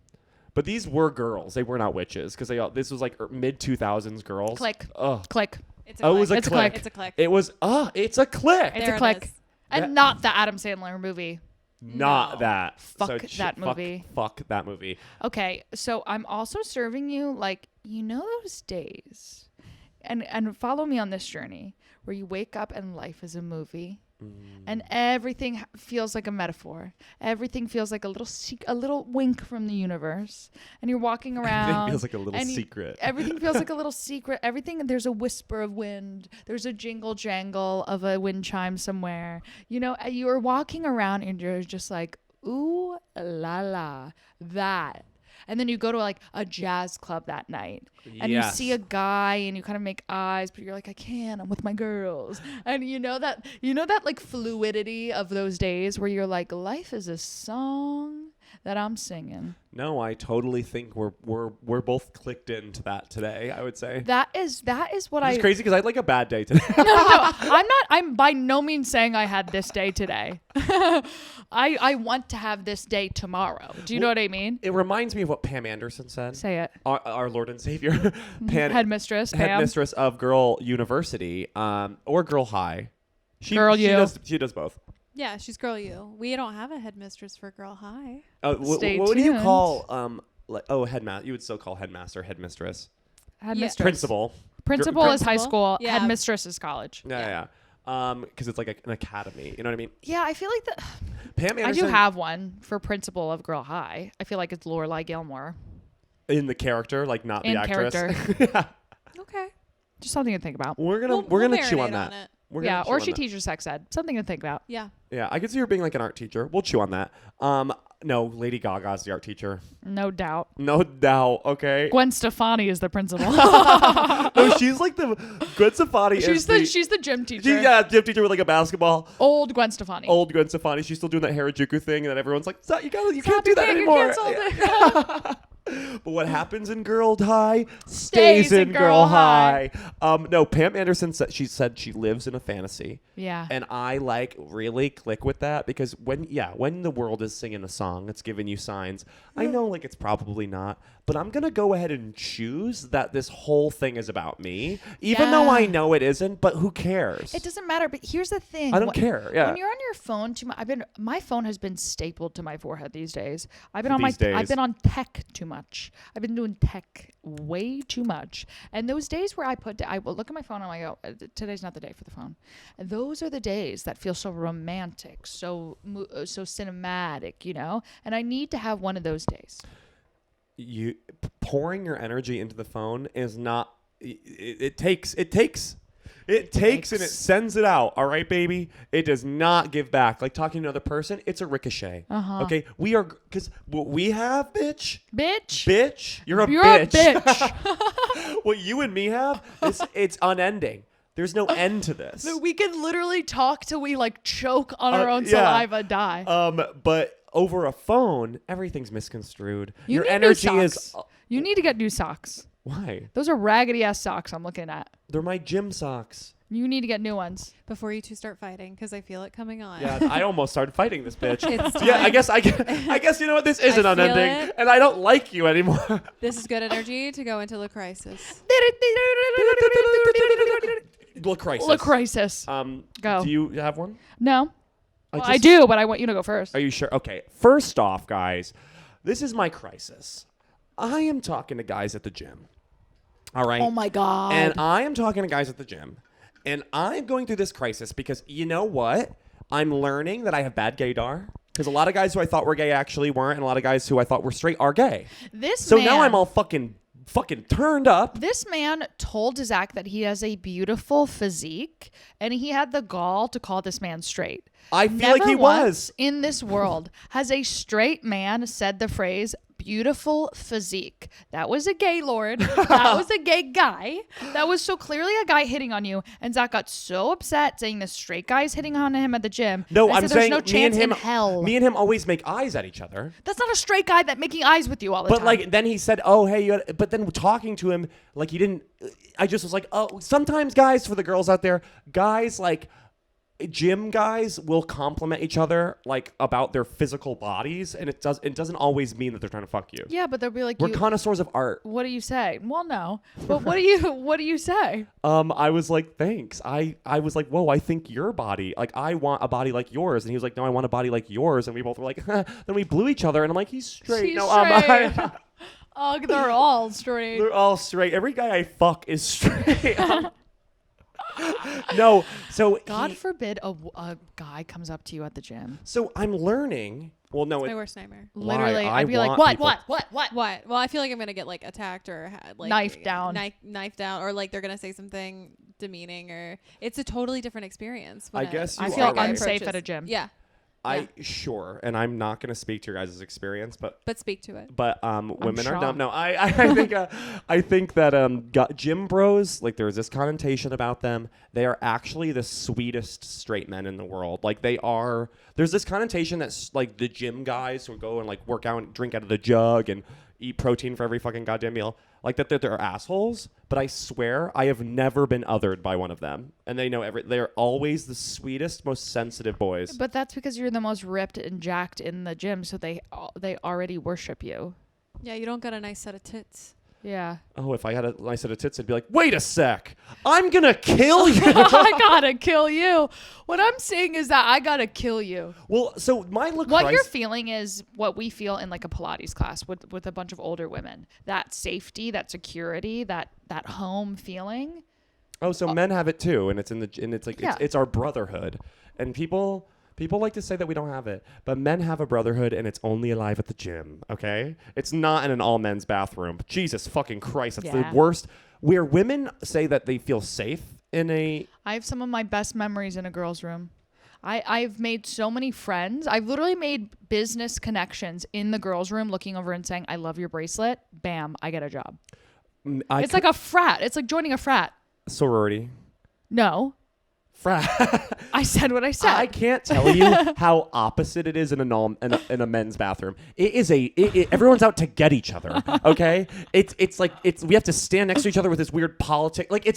But these were girls. They were not witches because this was like mid 2000s girls. Click. Ugh. Click. It's a Oh, click. it was a It's a click. click. It's a click. It was it's a click. It's There a it click. is. And That- not the Adam Sandler movie. Not No. that. Fuck So that movie. Fuck that movie. Okay, so I'm also serving you like those days, and follow me on this journey where you wake up and life is a movie, and everything feels like a metaphor. Everything feels like a little wink from the universe, and you're walking around. It feels like a little and secret. Everything feels like a little secret. Everything, there's a whisper of wind. There's a jingle jangle of a wind chime somewhere. You are walking around and you're just like, ooh la la, that. And then you go to like a jazz club that night and you see a guy and you kind of make eyes, but you're like, I can't, I'm with my girls. And you know that like fluidity of those days where you're like, life is a song that I'm singing. No, I totally think we're both clicked into that today. I would say That is what it's crazy because I had like a bad day today. No, I'm by no means saying I had this day today. I want to have this day tomorrow. Do you know what I mean? It reminds me of what Pam Anderson said. Say it. Our Lord and Savior, Headmistress Pam. headmistress of Girl University, or Girl High. She does both. Yeah, she's Girl U. We don't have a headmistress for Girl High. Stay what do you tuned. call headmaster? You would still call headmaster headmistress. Headmistress. Principal. Principal is high Principal? school. Yeah. Headmistress is college. Yeah. Because it's like an academy. You know what I mean? Yeah, I feel like Pam Anderson. I do have one for principal of Girl High. I feel like it's Lorelai Gilmore. in the character, like not the In actress. character. Yeah. Okay. Just something to think about. We're gonna We'll chew on marinate that. it. We're gonna Yeah, chew or on she that. teaches sex ed. Something to think about. Yeah. Yeah, I could see her being like an art teacher. We'll chew on that. No, Lady Gaga's the art teacher. No doubt. No doubt. Okay. Gwen Stefani is the principal. No, she's like the Gwen Stefani. she's the gym teacher. Gym teacher with like a basketball. Old Gwen Stefani. Old Gwen Stefani. She's still doing that Harajuku thing, and then everyone's like, "Stop! You can't Stop, do you that can't, anymore." you're canceled. But what happens in Girl High stays in Girl High. No, Pam Anderson said she lives in a fantasy. Yeah. And I like really click with that because when the world is singing a song, it's giving you signs. I know like it's probably not, but I'm going to go ahead and choose that this whole thing is about me, even though I know it isn't, but who cares? It doesn't matter, but here's the thing. I don't care. Yeah. When you're on your phone too much, my phone has been stapled to my forehead these days. I've been These days. on tech too much. I've been doing tech way too much. And those days where I will look at my phone and I go, today's not the day for the phone. And those are the days that feel so romantic, so cinematic, And I need to have one of those days. You pouring your energy into the phone is not. It takes and it sends it out. All right, baby. It does not give back. Like talking to another person, it's a ricochet. Okay, we are because what we have, bitch. You're a bitch. What you and me have, it's unending. There's no end to this. We can literally talk till we like choke on our own saliva, die. But over a phone, everything's misconstrued. Your need new energy is. socks. You need to get new socks. Why? Those are raggedy ass socks I'm looking at. They're my gym socks. You need to get new ones. Before you two start fighting, because I feel it coming on. Yeah, I almost started fighting this bitch. It's Yeah, I time. guess you know what? This isn't feel unending, it. and I don't like you anymore. This is good energy to go into the crisis. crisis. La crisis. Go. Do you have one? No. I do, but I want you to go first. Are you sure? Okay. First off, guys, this is my crisis. I am talking to guys at the gym. All right. Oh my God. And I am talking to guys at the gym. And I'm going through this crisis because you know what? I'm learning that I have bad gaydar. Because a lot of guys who I thought were gay actually weren't. And a lot of guys who I thought were straight are gay. So now I'm all fucking turned up. This man told Zach that he has a beautiful physique, and he had the gall to call this man straight. I feel like he was. In this world has a straight man said the phrase beautiful physique. That was a gay lord. That was a gay guy. That was so clearly a guy hitting on you. And Zach got so upset saying the straight guy's hitting on him at the gym. No, I I'm said, saying there's no chance in hell. Me and him always make eyes at each other. That's not a straight guy that making eyes with you all the time. But like then he said, "Oh, hey," but then talking to him like he didn't. I just was like, "Oh." Sometimes guys, for the girls out there, guys like gym guys will compliment each other like about their physical bodies, and it doesn't always mean that they're trying to fuck you. Yeah, but they'll be like, we're connoisseurs of art. What do you say? Well, no, but what do you say? I was like, thanks. I was like, whoa, I think your body, like I want a body like yours, and he was like, no, I want a body like yours, and we both were like, then we blew each other, and I'm like, he's straight. She's no, straight. Oh, they're all straight. They're all straight. Every guy I fuck is straight. No, so God forbid a guy comes up to you at the gym. So I'm learning. Well, no, My worst nightmare. Literally, I I'd be like, want what? What? Well, I feel like I'm gonna get like attacked or like Knifed down, or like they're gonna say something demeaning, or it's a totally different experience. I guess I you feel are right. unsafe at a gym. Yeah. Sure, and I'm not going to speak to your guys' experience, but speak to it. But women are dumb. shocked. No, I think that gym bros, like there's this connotation about them. They are actually the sweetest straight men in the world. Like they are. There's this connotation that's like the gym guys who go and like work out and drink out of the jug and eat protein for every fucking goddamn meal. Like that they're assholes, but I swear I have never been othered by one of them. And they know they're always the sweetest, most sensitive boys. But that's because you're the most ripped and jacked in the gym, so they already worship you. Yeah, you don't got a nice set of tits. Yeah. Oh, if I had a nice set of tits, I'd be like, wait a sec. I'm going to kill you. I gotta kill you. What I'm saying is that I gotta kill you. Well, so my look. What you're feeling is what we feel in like a Pilates class with a bunch of older women. That safety, that security, that home feeling. Oh, so men have it too, and it's our brotherhood, and people like to say that we don't have it, but men have a brotherhood, and it's only alive at the gym. Okay, it's not in an all men's bathroom. Jesus fucking Christ, that's the worst. Where women say that they feel safe in a. I have some of my best memories in a girl's room. I've made so many friends. I've literally made business connections in the girls' room, looking over and saying, "I love your bracelet." Bam, I get a job. It's like a frat. It's like joining a frat. Sorority. No. Frat. I said what I said. I can't tell you how opposite it is in a men's bathroom. It is everyone's out to get each other. Okay, it's like we have to stand next to each other with this weird politic. Like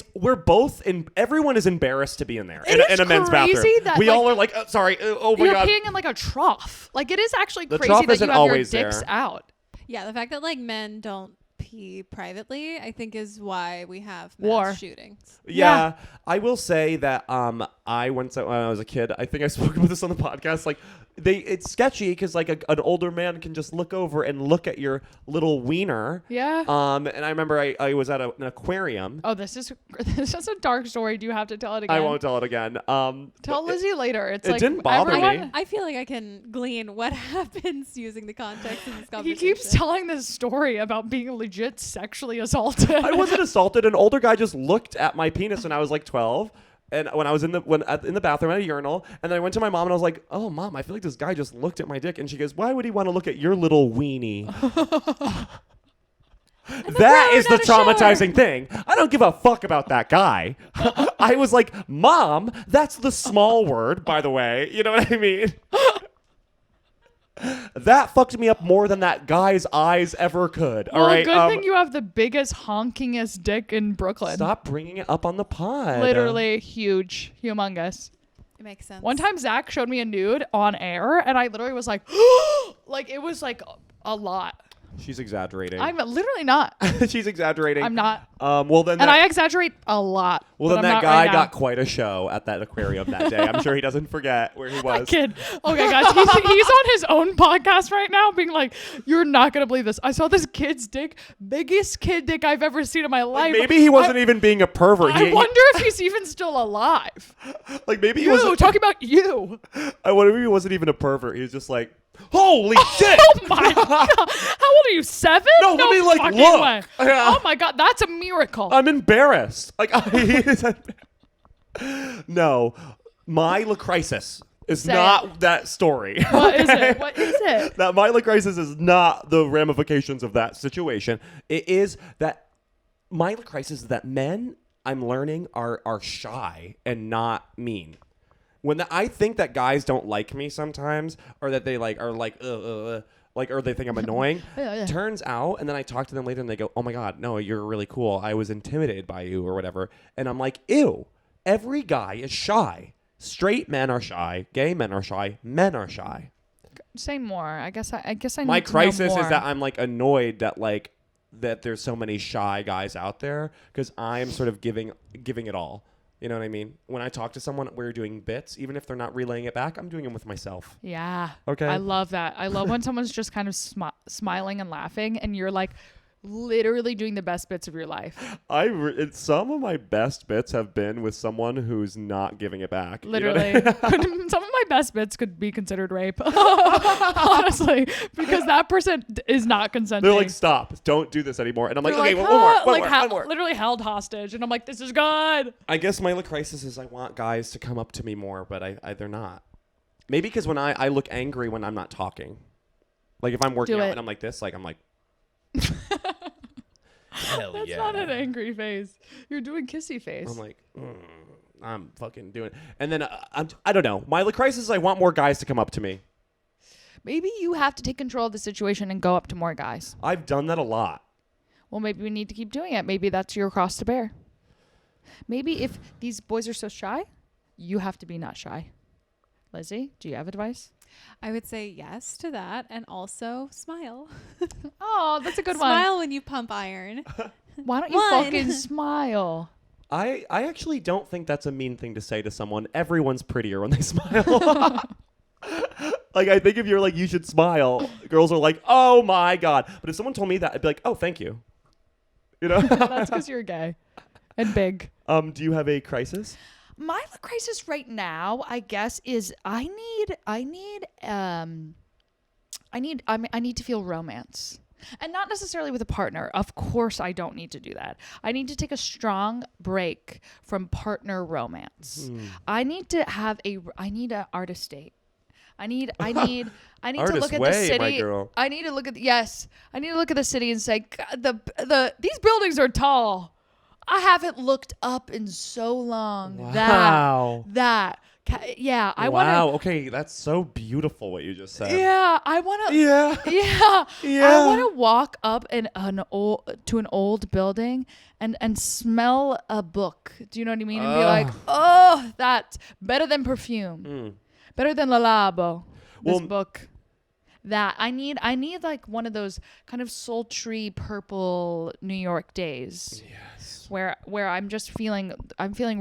everyone is embarrassed to be in there in a men's bathroom. That, we all are like, sorry, oh my god. You're peeing in like a trough. Like it is actually the crazy that you have your dicks there. out. Yeah, the fact that like men don't pee privately, I think, is why we have War mass shootings. Yeah, I will say that I once when I was a kid, I think I spoke about this on the podcast. Like it's sketchy because like an older man can just look over and look at your little wiener. Yeah. And I remember I was at an aquarium. Oh, this is a dark story. Do you have to tell it again? I won't tell it again. Tell Lizzie later. It didn't bother me. I feel like I can glean what happens using the context of this conversation. He keeps telling this story about being legit sexually assaulted. I wasn't assaulted. An older guy just looked at my penis when I was like 12. And when I was in the bathroom at a urinal, and then I went to my mom and I was like, "Oh, Mom, I feel like this guy just looked at my dick." And she goes, "Why would he want to look at your little weenie?" That is the traumatizing thing. I don't give a fuck about that guy. I was like, "Mom, that's the small word, by the way." You know what I mean? That fucked me up more than that guy's eyes ever could. Well, all right. Good thing you have the biggest honkingest dick in Brooklyn. Stop bringing it up on the pod. Literally huge, humongous. It makes sense. One time Zach showed me a nude on air, and I literally was like, like it was like a lot. She's exaggerating. I'm literally not. She's exaggerating. I'm not. Well then. And I exaggerate a lot. Well, then that guy got quite a show at that aquarium that day. I'm sure he doesn't forget where he was. That kid. Okay, guys, he's on his own podcast right now being like, you're not going to believe this. I saw this kid's dick, biggest kid dick I've ever seen in my life. Like maybe he wasn't even being a pervert. I wonder if he's even still alive. Like maybe he wasn't. Talking about you. I wonder if he wasn't even a pervert. He was just like, holy shit. Oh my God. How old are you, 7? No, let me like fucking look. way. Oh my God, that's a miracle. I'm embarrassed. Like, no, my crisis is not that story. What is it? What is it? That my crisis is not the ramifications of that situation. It is that my crisis is that men, I'm learning, are shy and not mean. I think that guys don't like me sometimes, or that they are like, or they think I'm annoying. Yeah. Turns out, and then I talk to them later and they go, oh my God, no, you're really cool. I was intimidated by you or whatever. And I'm like, ew, every guy is shy. Straight men are shy. Gay men are shy. Men are shy. Say more. I guess I need My to crisis know more. is that I'm like annoyed that there's so many shy guys out there because I'm sort of giving it all. You know what I mean? When I talk to someone, we're doing bits. Even if they're not relaying it back, I'm doing them with myself. Yeah. Okay. I love that. I love when someone's just kind of smiling and laughing and you're like literally doing the best bits of your life. Some of my best bits have been with someone who's not giving it back. Literally. You know what I mean? Some of my best bits could be considered rape. Honestly. Because that person is not consenting. They're like, stop. Don't do this anymore. And I'm like, They're okay, like, one more. Literally held hostage. And I'm like, this is good. I guess my crisis is I want guys to come up to me more, but they're not. Maybe because when I look angry when I'm not talking. Like if I'm working out and I'm like this, like I'm like, hell That's yeah. not an angry face. You're doing kissy face. I'm like, I'm fucking doing it. And then I don't know. My crisis is I want more guys to come up to me. Maybe you have to take control of the situation and go up to more guys. I've done that a lot. Well, maybe we need to keep doing it. Maybe that's your cross to bear. Maybe if these boys are so shy, you have to be not shy. Lizzie, do you have advice? I would say yes to that, and also smile. Oh, that's a good one. Smile when you pump iron. Why don't you fucking smile? I actually don't think that's a mean thing to say to someone. Everyone's prettier when they smile. Like, I think if you're like, you should smile, girls are like, oh my God. But if someone told me that, I'd be like, oh, thank you. You know? That's because you're gay and big. Do you have a crisis? My crisis right now, I guess, is I need to feel romance. And not necessarily with a partner. Of course I don't need to do that. I need to take a strong break from partner romance. I need an artist date. I need to look at the city. My girl. I need to look at the city and say, God, these buildings are tall. I haven't looked up in so long. Wow. Yeah, I want to. Wow. Okay, that's so beautiful what you just said. Yeah, I want to. Yeah. Yeah. Yeah. I want to walk up to an old building and smell a book. Do you know what I mean? And be like, oh, that's better than perfume. Better than La Labo. This book. That I need like one of those kind of sultry purple New York days. Yes. Where I'm feeling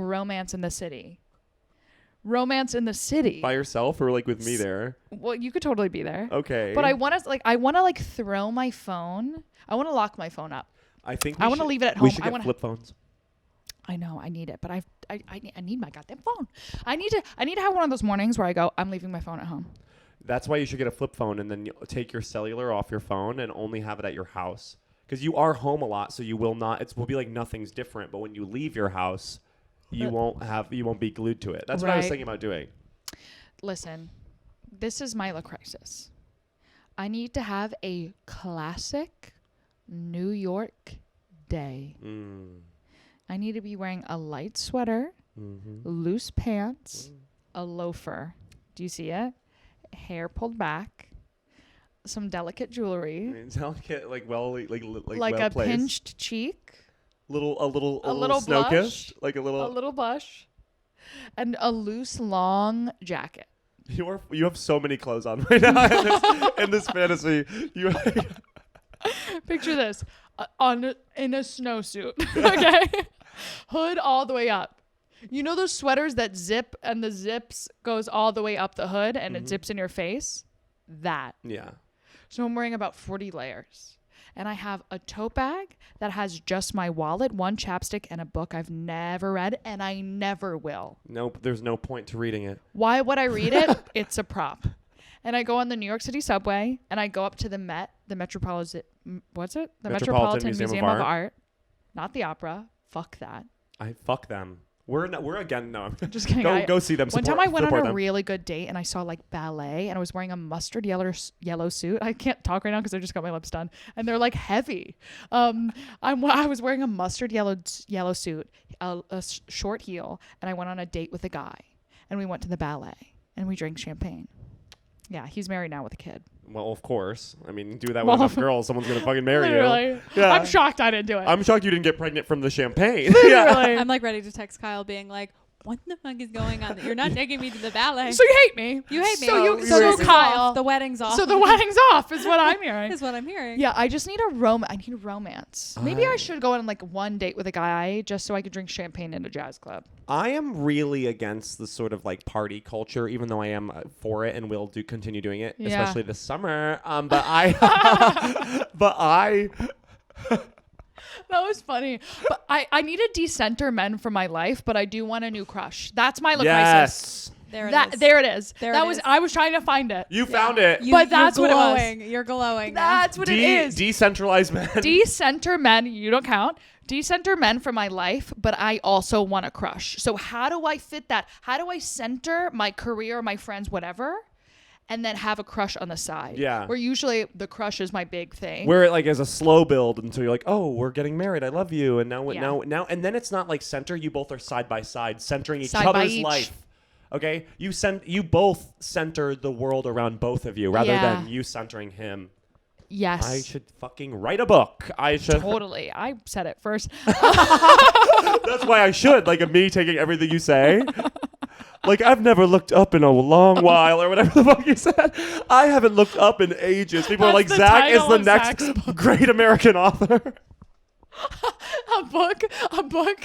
romance in the city. Romance in the city. By yourself or like with me there? Well, you could totally be there. Okay. But I want to throw my phone. I want to lock my phone up. I want to leave it at home. We should get flip phones. I know I need it, but I need my goddamn phone. I need to have one of those mornings where I go, I'm leaving my phone at home. That's why you should get a flip phone and then you take your cellular off your phone and only have it at your house. Because you are home a lot, so you will not. It will be like nothing's different. But when you leave your house, you won't be glued to it. That's what I was thinking about doing. Listen, this is my crisis. I need to have a classic New York day. I need to be wearing a light sweater, loose pants, a loafer. Do you see it? Hair pulled back, some delicate jewelry. Delicate, like like well a placed. pinched cheek, a little blush, snow-kissed, like a little blush, and a loose long jacket. You have so many clothes on right now in this fantasy. Picture this in a snowsuit. Okay, hood all the way up. You know those sweaters that zip and the zips goes all the way up the hood and it zips in your face? That. Yeah. So I'm wearing about 40 layers. And I have a tote bag that has just my wallet, one chapstick, and a book I've never read, and I never will. Nope, there's no point to reading it. Why would I read it? It's a prop. And I go on the New York City subway, and I go up to the Metropolitan Museum of Art. Not the opera. Fuck that. Fuck them. We're again, no. Just kidding. Go see them. One time I went on a really good date and I saw like ballet and I was wearing a mustard yellow suit. I can't talk right now because I just got my lips done and they're like heavy. I was wearing a mustard yellow suit, a short heel, and I went on a date with a guy and we went to the ballet and we drank champagne. Yeah, he's married now with a kid. Well, of course. I mean, do that with enough girls, someone's gonna fucking marry Literally. you. Yeah. I'm shocked I didn't do it. I'm shocked you didn't get pregnant from the champagne. Literally. I'm like ready to text Kyle being like, what the fuck is going on? You're not taking me to the ballet. So you hate me. You hate me. So Kyle. The wedding's off. So the wedding's off is what I'm hearing. Is what I'm hearing. Yeah, I just need a romance. Maybe I should go on like one date with a guy just so I could drink champagne in a jazz club. I am really against the sort of like party culture, even though I am for it and will continue doing it, Yeah. especially this summer. But I. That was funny. But I need to decenter men for my life, but I do want a new crush. That's my crisis. Yes. There it is. There it is. There that it was is. I was trying to find it. You found it. But that's what it was. You're glowing. now. That's what it is. Decentralized men. Decenter men, you don't count. Decenter men for my life, but I also want a crush. So how do I fit that? How do I center my career, my friends, whatever, and then have a crush on the side? Yeah. Where usually the crush is my big thing. Where it like is a slow build until you're like, oh, we're getting married. I love you. And now, Yeah. and then it's not like center. You both are side by side, centering each Side by other's each. life. Okay. You both center the world around both of you rather Yeah. than you centering him. Yes. I should fucking write a book. I should. Totally. I said it first. That's why I should. Like me taking everything you say. Like, I've never looked up in a long while, or whatever the fuck you said. I haven't looked up in ages. People are like, That's the Zach is title the of next Zach's book. great American author. a book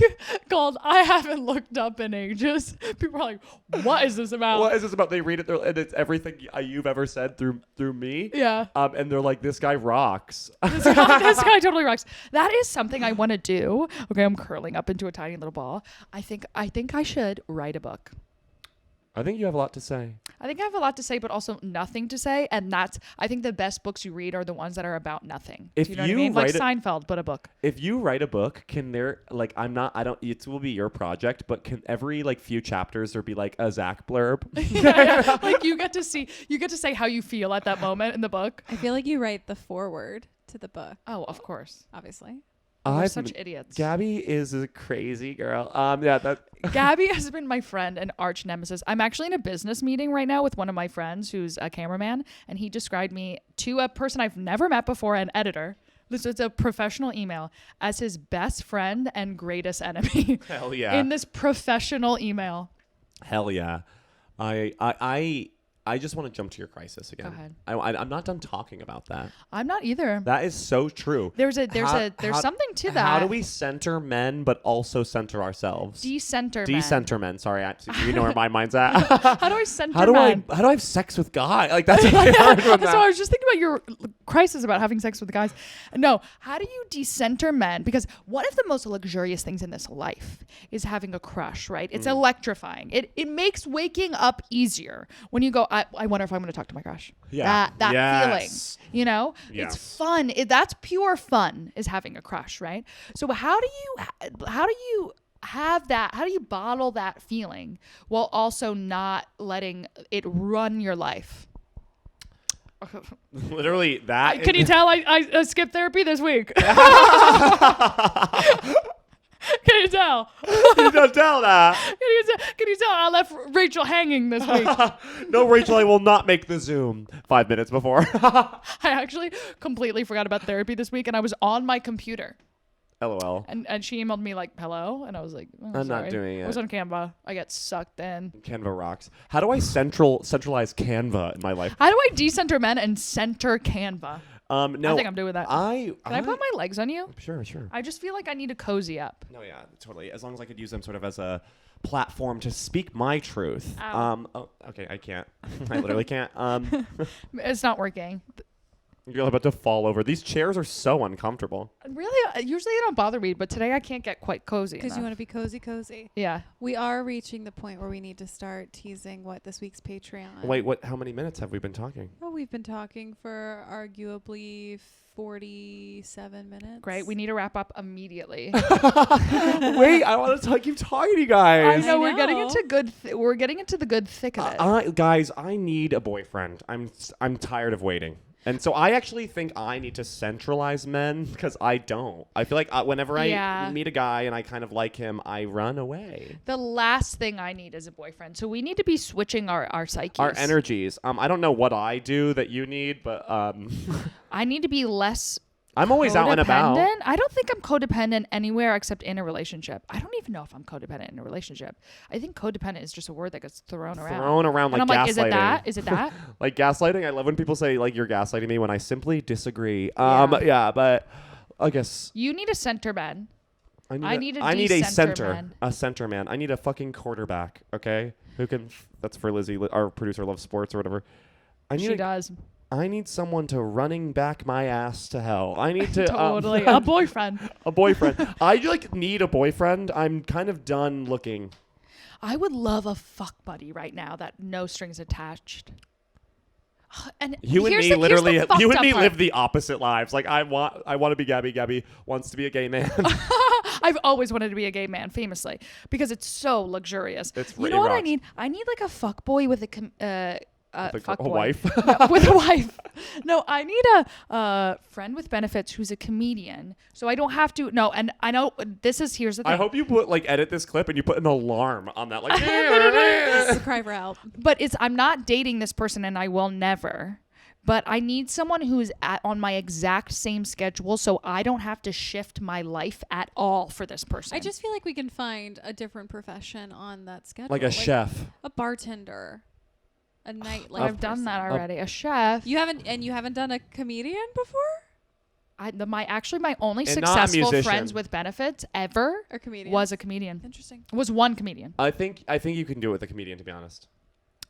called I Haven't Looked Up in Ages. People are like, what is this about? What is this about? They read it, and it's everything you've ever said through me. Yeah. And they're like, this guy rocks. This guy totally rocks. That is something I want to do. Okay, I'm curling up into a tiny little ball. I think I should write a book. I think you have a lot to say. I think I have a lot to say, but also nothing to say. And I think the best books you read are the ones that are about nothing. If Do you know what I you mean? Like write Seinfeld, but a book. If you write a book, can there like it will be your project, but can every like few chapters there be like a Zach blurb? Yeah. Like you get to say how you feel at that moment in the book. I feel like you write the foreword to the book, Oh, of course. obviously. We're such idiots. Gabby is a crazy girl. Yeah, that. Gabby has been my friend and arch nemesis. I'm actually in a business meeting right now with one of my friends who's a cameraman, and he described me to a person I've never met before, an editor. This is a professional email, as his best friend and greatest enemy. Hell yeah. In this professional email. Hell yeah. I just want to jump to your crisis again. Go ahead. I'm not done talking about that. I'm not either. That is so true. There's something to that. How do we center men but also center ourselves? Decenter men. Men. Sorry, you know where my mind's at. How do I center How do men? I have sex with guys? Like that's what I heard from that. So I was just thinking about your crisis about having sex with the guys. No, how do you decenter men? Because one of the most luxurious things in this life is having a crush, right? It's electrifying. It makes waking up easier when you go, I wonder if I'm going to talk to my crush. Yeah. That Yes. feeling, you know? Yes. It's fun. That's pure fun, is having a crush, right? So how do you have that? How do you bottle that feeling while also not letting it run your life? Literally that. Can you tell I skipped therapy this week? Can you tell? You don't tell that. Can you tell I left Rachel hanging this week? No, Rachel, I will not make the Zoom 5 minutes before. I actually completely forgot about therapy this week, and I was on my computer. LOL. And she emailed me like, hello? And I was like, oh, I'm not sorry. doing it. I was on Canva. I get sucked in. Canva rocks. How do I centralize Canva in my life? How do I decenter men and center Canva? No, I think I'm doing that. Can Can I put my legs on you? Sure. I just feel like I need to cozy up. No, yeah, totally. As long as I could use them sort of as a platform to speak my truth. Ow. Oh, okay, I can't. I literally can't. It's not working. You're about to fall over. These chairs are so uncomfortable. Really, usually they don't bother me, but today I can't get quite cozy. Because you want to be cozy. Yeah. We are reaching the point where we need to start teasing what this week's Patreon. Wait, what? How many minutes have we been talking? Oh, we've been talking for arguably 47 minutes. Great. We need to wrap up immediately. Wait, I want to keep talking to you guys. I know we're know. getting into we're getting into the good thick of it. Guys, I need a boyfriend. I'm tired of waiting. And so I actually think I need to centralize men because I don't. I feel like whenever I meet a guy and I kind of like him, I run away. The last thing I need is a boyfriend. So we need to be switching our psyches. Our energies. I don't know what I do that you need, but I need to be less I'm always out and about. codependent. I don't think I'm codependent anywhere except in a relationship. I don't even know if I'm codependent in a relationship. I think codependent is just a word that gets thrown around. Like and I'm gaslighting. like, is it that? Is it that? Like gaslighting. I love when people say like you're gaslighting me when I simply disagree. Yeah. Yeah, but I guess You need a center man. I need a center man. I need a fucking quarterback. Okay, who can? That's for Lizzie. Our producer loves sports or whatever. She does. I need someone to running back my ass to hell. I need to Totally a boyfriend. A boyfriend. I need a boyfriend. I'm kind of done looking. I would love a fuck buddy right now that no strings attached. And you and here's me the literally fucked you and up me part. live the opposite lives. Like I want to be Gabby. Gabby wants to be a gay man. I've always wanted to be a gay man, famously, because it's so luxurious. It's you know what I rocks. need? I need like a fuck boy with a wife. No, with a wife. No, I need a friend with benefits who's a comedian, so I don't have to. No, and I know here's the thing. I hope you edit this clip and you put an alarm on that. Like, This is a cry for help. But I'm not dating this person, and I will never. But I need someone who is on my exact same schedule, so I don't have to shift my life at all for this person. I just feel like we can find a different profession on that schedule. like a chef. A bartender. A nightlife I've done that already. A chef. You haven't done a comedian before? My only And not a successful musician. friends with benefits ever Or comedian? was a comedian. Interesting. Was one comedian. I think you can do it with a comedian, to be honest.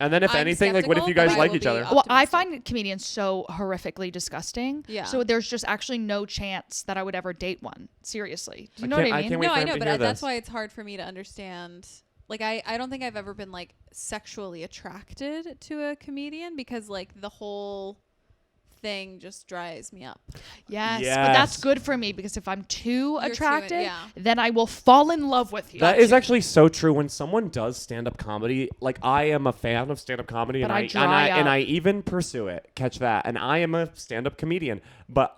And then if I'm anything, like, what if you skeptical, guys but I like will each other? be Well, I optimistic. find comedians so horrifically disgusting. Yeah. So there's just actually no chance that I would ever date one. Seriously. Do you know I what I can't mean? wait No, for I him know, to but hear that's this. why it's hard for me to understand. Like, I don't think I've ever been, like, sexually attracted to a comedian because, like, the whole thing just dries me up. Yes, Yes. but that's good for me because if I'm too You're too attracted, yeah. then I will fall in love with you. That is actually so true. When someone does stand-up comedy, like I am a fan of stand-up comedy, But and I I dry and up. I even pursue it. Catch that. And I am a stand-up comedian, but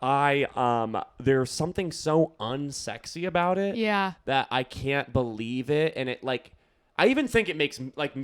there's something so unsexy about it. Yeah. That I can't believe it, and it like. I even think it makes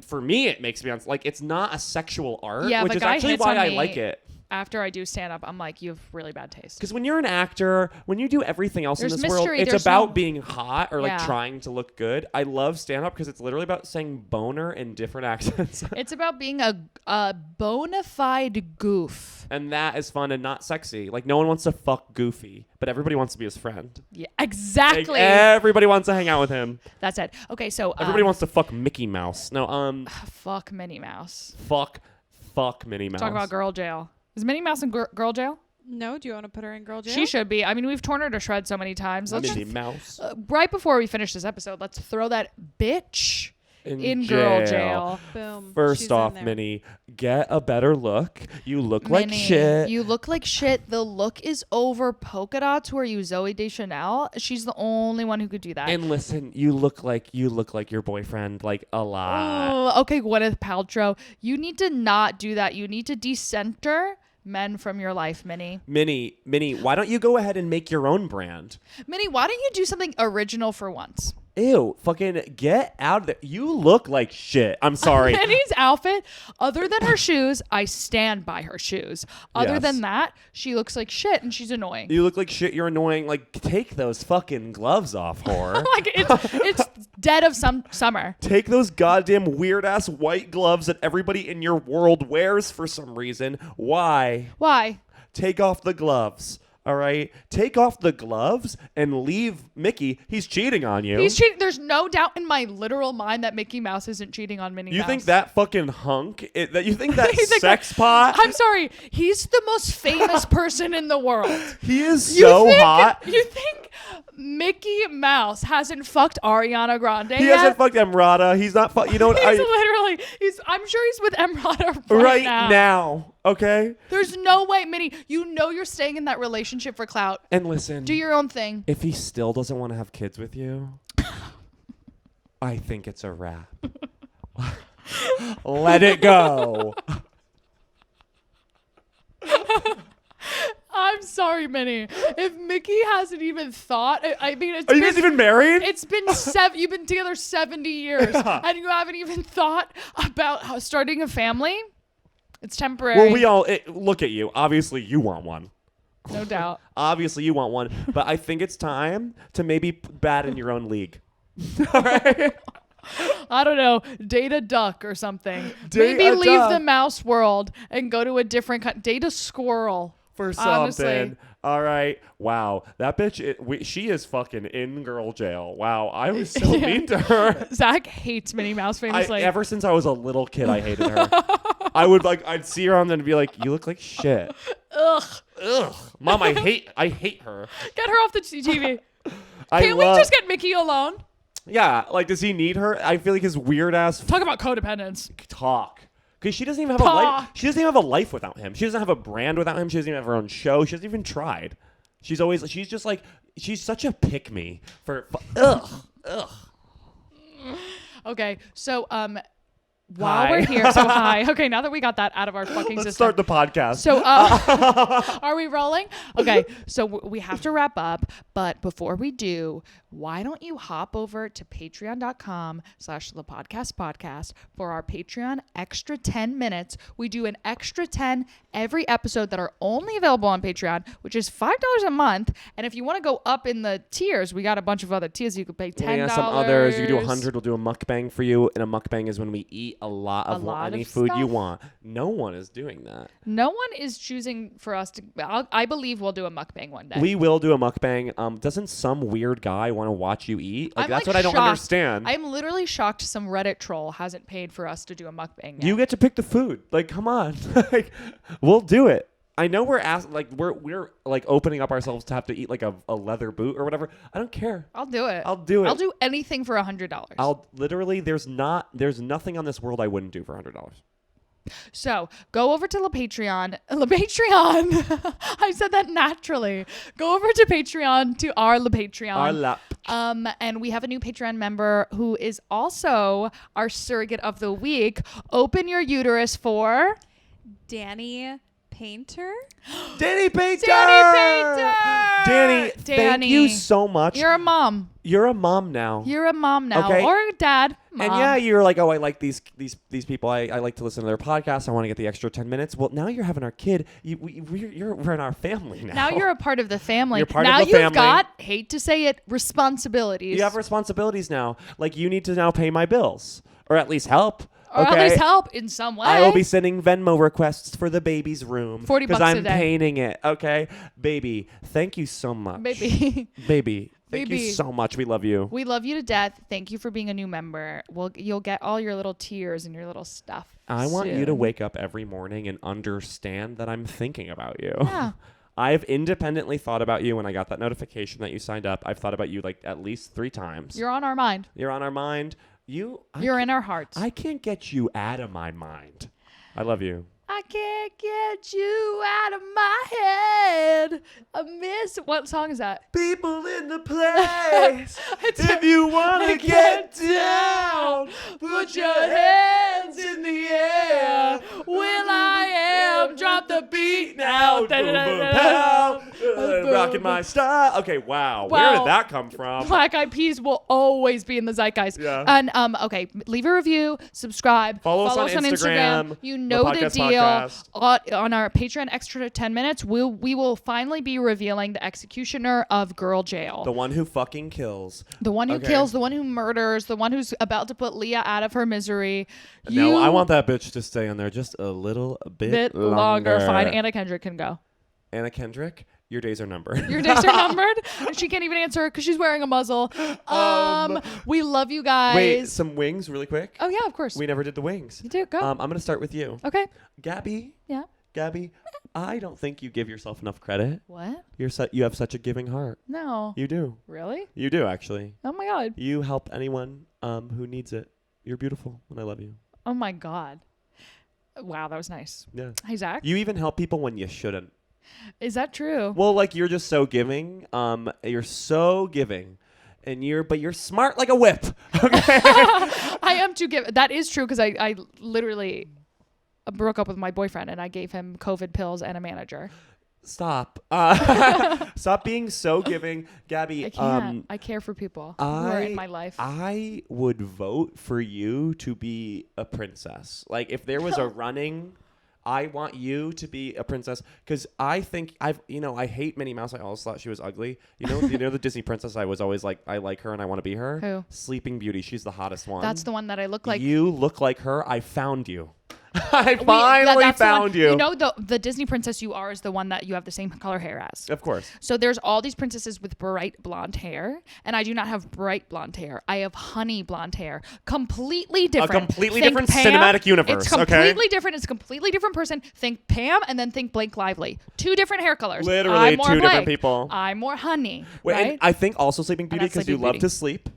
for me it makes me like it's not a sexual art, Yeah, which if a is guy actually hits why on I me- like it. After I do stand up, I'm like, you have really bad taste. Because when you're an actor, when you do everything else There's in this world, mystery, it's there's about no- being hot or like Yeah. trying to look good. I love stand up because it's literally about saying boner in different accents. It's about being a bona fide goof. And that is fun and not sexy. Like no one wants to fuck Goofy, but everybody wants to be his friend. Yeah, Like, exactly. everybody wants to hang out with him. That's it. Okay, so Everybody wants to fuck Mickey Mouse. No, fuck Minnie Mouse. fuck Minnie Mouse. Talk about girl jail. Is Minnie Mouse in girl jail? No, do you want to put her in girl jail? She should be. I mean, we've torn her to shreds so many times. Let's Minnie just, Mouse. right before we finish this episode, let's throw that bitch in girl jail. Boom. First She's off, in there. Minnie, get a better look. You look like Minnie, shit. You look like shit. The look is over. Polka dots were you Zoe Deschanel? She's the only one who could do that. And listen, you look like your boyfriend like a lot. Oh, okay, Gwyneth Paltrow. You need to not do that. You need to decenter men from your life, Minnie. Minnie, why don't you go ahead and make your own brand? Minnie, why don't you do something original for once? Ew, fucking get out of there. You look like shit. I'm sorry. Minnie's outfit, other than her shoes, I stand by her shoes. Other Yes. than that, she looks like shit and she's annoying. You look like shit. You're annoying. Like, take those fucking gloves off, whore. Like it's dead of summer. Take those goddamn weird ass white gloves that everybody in your world wears for some reason. Why? Why? take off the gloves. All right, take off the gloves and leave Mickey. He's cheating on you. He's cheating. There's no doubt in my literal mind that Mickey Mouse isn't cheating on Minnie Mouse. You think that fucking hunk? You think that You think sex pot? I'm sorry. He's the most famous person in the world. He is so hot. You think Mickey Mouse hasn't fucked Ariana Grande He yet? hasn't fucked Emrata. He's not. You know what? I'm sure he's with Emrata right now. now. Okay. There's no way, Minnie. You know you're staying in that relationship for clout. And listen. Do your own thing. If he still doesn't want to have kids with you, I think it's a wrap. Let it go. I'm sorry, Minnie. If Mickey hasn't even thought, I mean, Are you guys even married? It's been you've been together 70 years, and you haven't even thought about starting a family. It's temporary. Well, look at you. Obviously, you want one. No doubt. Obviously, you want one, but I think it's time to maybe bat in your own league. All right. I don't know, date a duck or something. Date Maybe a leave duck. the mouse world and go to a different date a squirrel. For something. Honestly. All right. Wow. That bitch, she is fucking in girl jail. Wow. I was so Yeah. mean to her. Zach hates Minnie Mouse famously. Ever since I was a little kid, I hated her. I'd see her on and be like, you look like shit. Ugh. Mom, I hate her. Get her off the TV. Can't we just get Mickey alone? Yeah. Like, does he need her? I feel like his weird ass Talk about codependence. talk. Because she doesn't even have a life. She doesn't even have a life without him. She doesn't have a brand without him. She doesn't even have her own show. She hasn't even tried. She's just like, she's such a pick me for ugh. Okay, so while we're here, so hi. Okay, now that we got that out of our fucking Let's system. start the podcast. So, are we rolling? Okay, so we have to wrap up, but before we do, why don't you hop over to patreon.com/thepodcastpodcast for our Patreon extra 10 minutes. We do an extra 10 every episode that are only available on Patreon, which is $5 a month. And if you want to go up in the tiers, we got a bunch of other tiers. You could pay $10. Yeah, some others. You can do 100. We'll do a mukbang for you. And a mukbang is when we eat a lot of any food you want. No one is doing that. No one is choosing for us to. I believe we'll do a mukbang one day. We will do a mukbang. Doesn't some weird guy want to watch you eat? Like, that's what I don't understand. I'm literally shocked some Reddit troll hasn't paid for us to do a mukbang yet. You get to pick the food. Like, come on. Like, we'll do it. I know we're we're like opening up ourselves to have to eat like a leather boot or whatever. I don't care. I'll do it. I'll do it. I'll do anything for $100. I'll literally. There's nothing on this world I wouldn't do for $100. So go over to La Patreon. I said that naturally. Go over to Patreon, to our La Patreon. And we have a new Patreon member who is also our surrogate of the week. Open your uterus for Danny Painter. Danny Painter. Danny, thank you so much. You're a mom. You're a mom now. You're a mom now, Okay. or a dad. Mom. And yeah, you're like, oh, I like these people. I like to listen to their podcasts. I want to get the extra 10 minutes. Well, now you're having our kid. We're in our family now. Now you're a part of the family. You're part now of the you've family. got, hate to say it, responsibilities. You have responsibilities now. Like, you need to now pay my bills, or at least help. Or okay? at least help in some way. I will be sending Venmo requests for the baby's room. $40 because a I'm day. painting it. Okay, baby. Thank you so much. Baby. Thank you so much. We love you. We love you to death. Thank you for being a new member. You'll get all your little tears and your little stuff. I want you to soon. wake up every morning and understand that I'm thinking about you. Yeah. I've independently thought about you when I got that notification that you signed up. I've thought about you like at least 3 times. You're on our mind. You're on our mind. You're in our hearts. I can't get you out of my mind. I love you. I can't get you out of my head. What song is that? People in the place. If you want to get down, put your hands in the air. Will I am. Drop the beat now. Boom, boom, pow. Rocking my style. Okay, wow. Where did that come from? Black Eyed Peas will always be in the zeitgeist. Yeah. And okay, leave a review, subscribe, Follow us on Instagram. You know the Podcast deal. Podcast. On our Patreon extra 10 minutes, we will finally be revealing the executioner of Girl Jail. The one who fucking kills. The one who kills, the one who murders, the one who's about to put Leah out of her misery. No, I want that bitch to stay on there just a little bit longer. Fine, Anna Kendrick can go. Anna Kendrick, your days are numbered. Your days are numbered. She can't even answer because she's wearing a muzzle. We love you guys. Wait, some wings really quick. Oh yeah, of course. We never did the wings. You do go. I'm going to start with you. Okay. Gabby. Yeah. Gabby, I don't think you give yourself enough credit. What? You have such a giving heart. No. You do. Really? You do, actually. Oh my God. You help anyone who needs it. You're beautiful, and I love you. Oh my God. Wow, that was nice. Yeah. Hey Zach. You even help people when you shouldn't. Is that true? Well, like you're just so giving. You're so giving, and you're smart like a whip. Okay. I am too give. That is true because I literally broke up with my boyfriend and I gave him COVID pills and a manager. Stop. Stop being so giving, Gabby. I can't. I care for people who are in my life. I would vote for you to be a princess. Like if there was a running, I want you to be a princess because I think I hate Minnie Mouse. I always thought she was ugly. You know the Disney princess. I was always like, I like her and I want to be her. Who? Sleeping Beauty. She's the hottest one. That's the one that I look like. You look like her. I found you. I finally that's the one- found you. You know the Disney princess you are is the one that you have the same color hair as. Of course. So there's all these princesses with bright blonde hair, and I do not have bright blonde hair. I have honey blonde hair. Completely different. A completely Think different Pam. cinematic universe. It's completely different. It's a completely different person. Think Pam and then think Blake Lively. Two different hair colors. Literally I'm more two different Blake. people. I'm more honey. Wait, right? and I think also Sleeping Beauty that's because you Sleeping love Beauty. to sleep.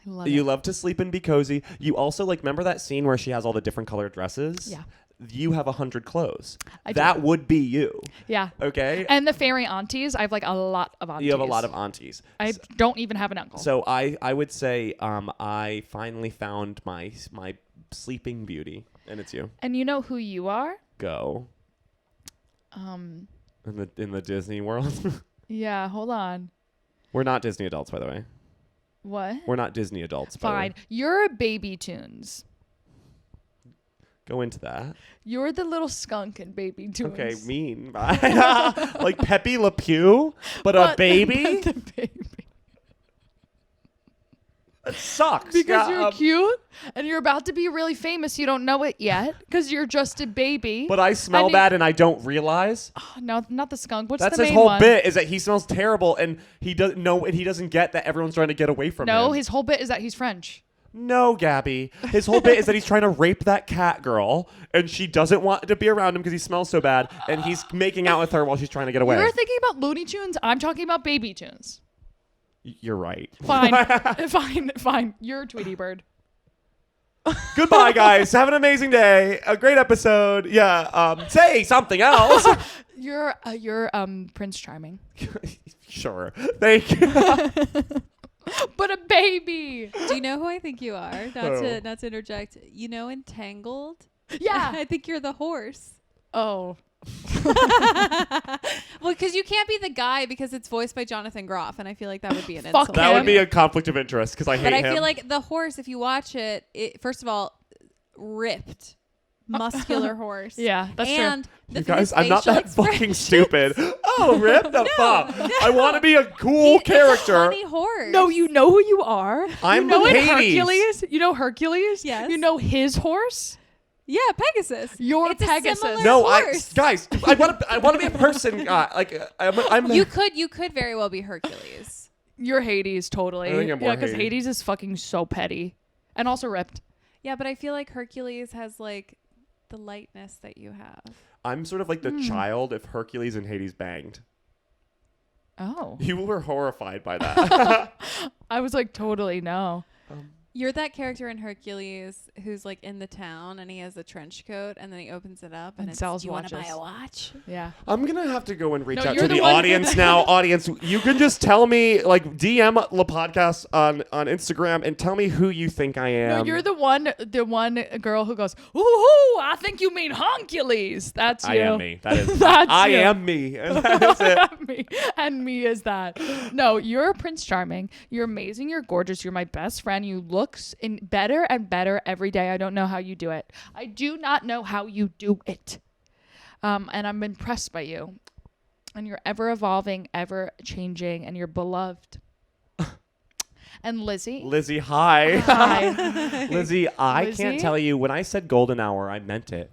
I love You it. love to sleep and be cozy. You also remember that scene where she has all the different colored dresses? Yeah. You have 100 clothes. I do. That would be you. Yeah. Okay. And the fairy aunties, I have like a lot of aunties. You have a lot of aunties. I don't even have an uncle. So I would say I finally found my Sleeping Beauty, and it's you. And you know who you are? Go. In the Disney world. Yeah, hold on. We're not Disney adults, by the way. What? We're not Disney adults. By the Fine. way. You're a Baby Tunes. Go into that. You're the little skunk in Baby Tunes. Okay, mean. Like Pepe Le Pew, but a baby? The baby. It sucks. Because Yeah, you're cute and you're about to be really famous. You don't know it yet because you're just a baby. But I smell bad and I don't realize. Oh, no, not the skunk. What's That's the his main whole one? bit is that he smells terrible and he doesn't know and he doesn't get that everyone's trying to get away from him. No, his whole bit is that he's French. No, Gabby. His whole bit is that he's trying to rape that cat girl and she doesn't want to be around him because he smells so bad and he's making out with her while she's trying to get away. You're thinking about Looney Tunes. I'm talking about Baby Tunes. You're right. Fine. Fine. You're Tweety Bird. Goodbye, guys. Have an amazing day. A great episode. Yeah. Say something else. You're Prince Charming. Sure. Thank you. But a baby. Do you know who I think you are? Who? Not to interject. You know Entangled? Yeah. I think you're the horse. Oh. Well, because you can't be the guy because it's voiced by Jonathan Groff, and I feel like that would be an Fuck insult. That would him. be a conflict of interest because I hate But him. I feel like the horse, if you watch it, first of all, ripped, muscular horse. Yeah, that's and true. You guys, I'm not that fucking stupid. Oh, Rip the fuck. I want to be a cool character. It's a funny horse. No, you know who you are. I'm you know in Hades. Hercules. You know Hercules. Yes. You know his horse. Yeah, Pegasus. You're It's a Pegasus. similar No, horse. guys, I want to be a person. I'm You could very well be Hercules. You're Hades, totally. I think I'm more yeah, because Hades. Hades is fucking so petty, and also ripped. Yeah, but I feel like Hercules has like the lightness that you have. I'm sort of like the child if Hercules and Hades banged. Oh, You were horrified by that. I was like, totally no. You're that character in Hercules who's like in the town and he has a trench coat and then he opens it up and And it's, sells "Do you want to buy watches." a watch? Yeah. I'm gonna have to go and reach No, out you're to the the one- audience now. Audience, you can just tell me, like, DM the podcast on Instagram and tell me who you think I am. No, you're the one girl who goes, ooh, I think you mean Honkules. That's you. I am me. That is. That's I you. am me. And that is it. me. And me is that. No, you're Prince Charming. You're amazing. You're gorgeous. You're my best friend. You look better and better every day. I don't know how you do it. I do not know how you do it. And I'm impressed by you. And you're ever evolving, ever changing, and you're beloved. And Lizzie. Lizzie, hi. Hi. Lizzie, I Lizzie? can't tell you. When I said golden hour, I meant it.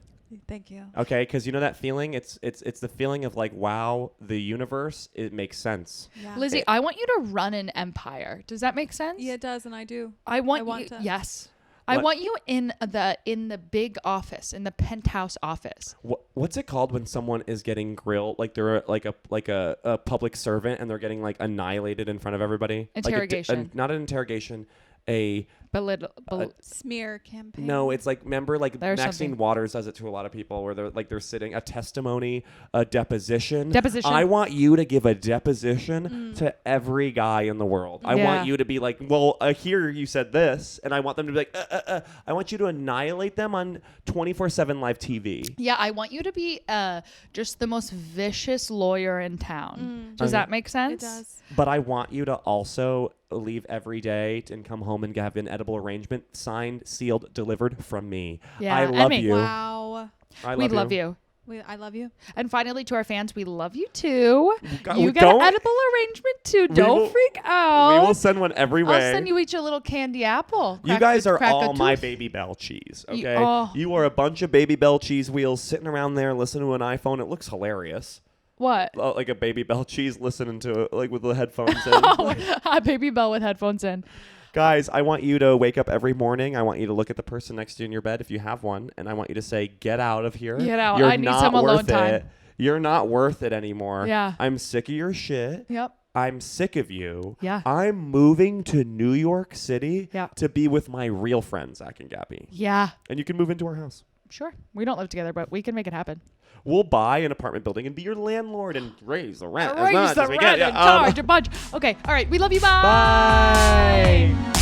Thank you. Okay, because you know that feeling. It's the feeling of like, wow, the universe. It makes sense. Yeah. Lizzie, I want you to run an empire. Does that make sense? Yeah, it does, and I do. I want want you. to. Yes. I What? want you in the big office, in the penthouse office. What's it called when someone is getting grilled, like they're like a public servant and they're getting like annihilated in front of everybody? Interrogation. Not an interrogation. Smear campaign. No, it's like, remember, like There's Maxine something. Waters does it to a lot of people where they're sitting a testimony, a deposition. Deposition. I want you to give a deposition to every guy in the world. I Yeah. want you to be like, well, here you said this, and I want them to be like, I want you to annihilate them on 24/7 live TV. Yeah, I want you to be just the most vicious lawyer in town. Does that make sense? It does. But I want you to also leave every day and come home and have an edible arrangement signed, sealed, delivered from me. Yeah, I and love me. you. Wow. I We love you. I love you. And finally, to our fans, we love you too. God, You we get an don't- edible arrangement too. Don't will- freak out. We will send one every way. I'll send you each a little candy apple. You guys are crack a all my tooth. Baby Bell cheese, You- okay? oh. You are a bunch of Baby Bell cheese wheels sitting around there listening to an iPhone. It looks hilarious. What? Like a Baby Bell cheese listening to it, like with the headphones in. A Baby Bell with headphones in. Guys, I want you to wake up every morning. I want you to look at the person next to you in your bed if you have one, and I want you to say, "Get out of here. Get out. You're I need not some alone worth time." it. You're not worth it anymore. Yeah. I'm sick of your shit. Yep. I'm sick of you. Yeah. I'm moving to New York City Yeah. to be with my real friends, Zach and Gabby. Yeah. And you can move into our house. Sure. We don't live together, but we can make it happen. We'll buy an apartment building and be your landlord and raise the rent as Raise much the as we rent can. and charge a bunch. Okay. All right. We love you. Bye. Bye.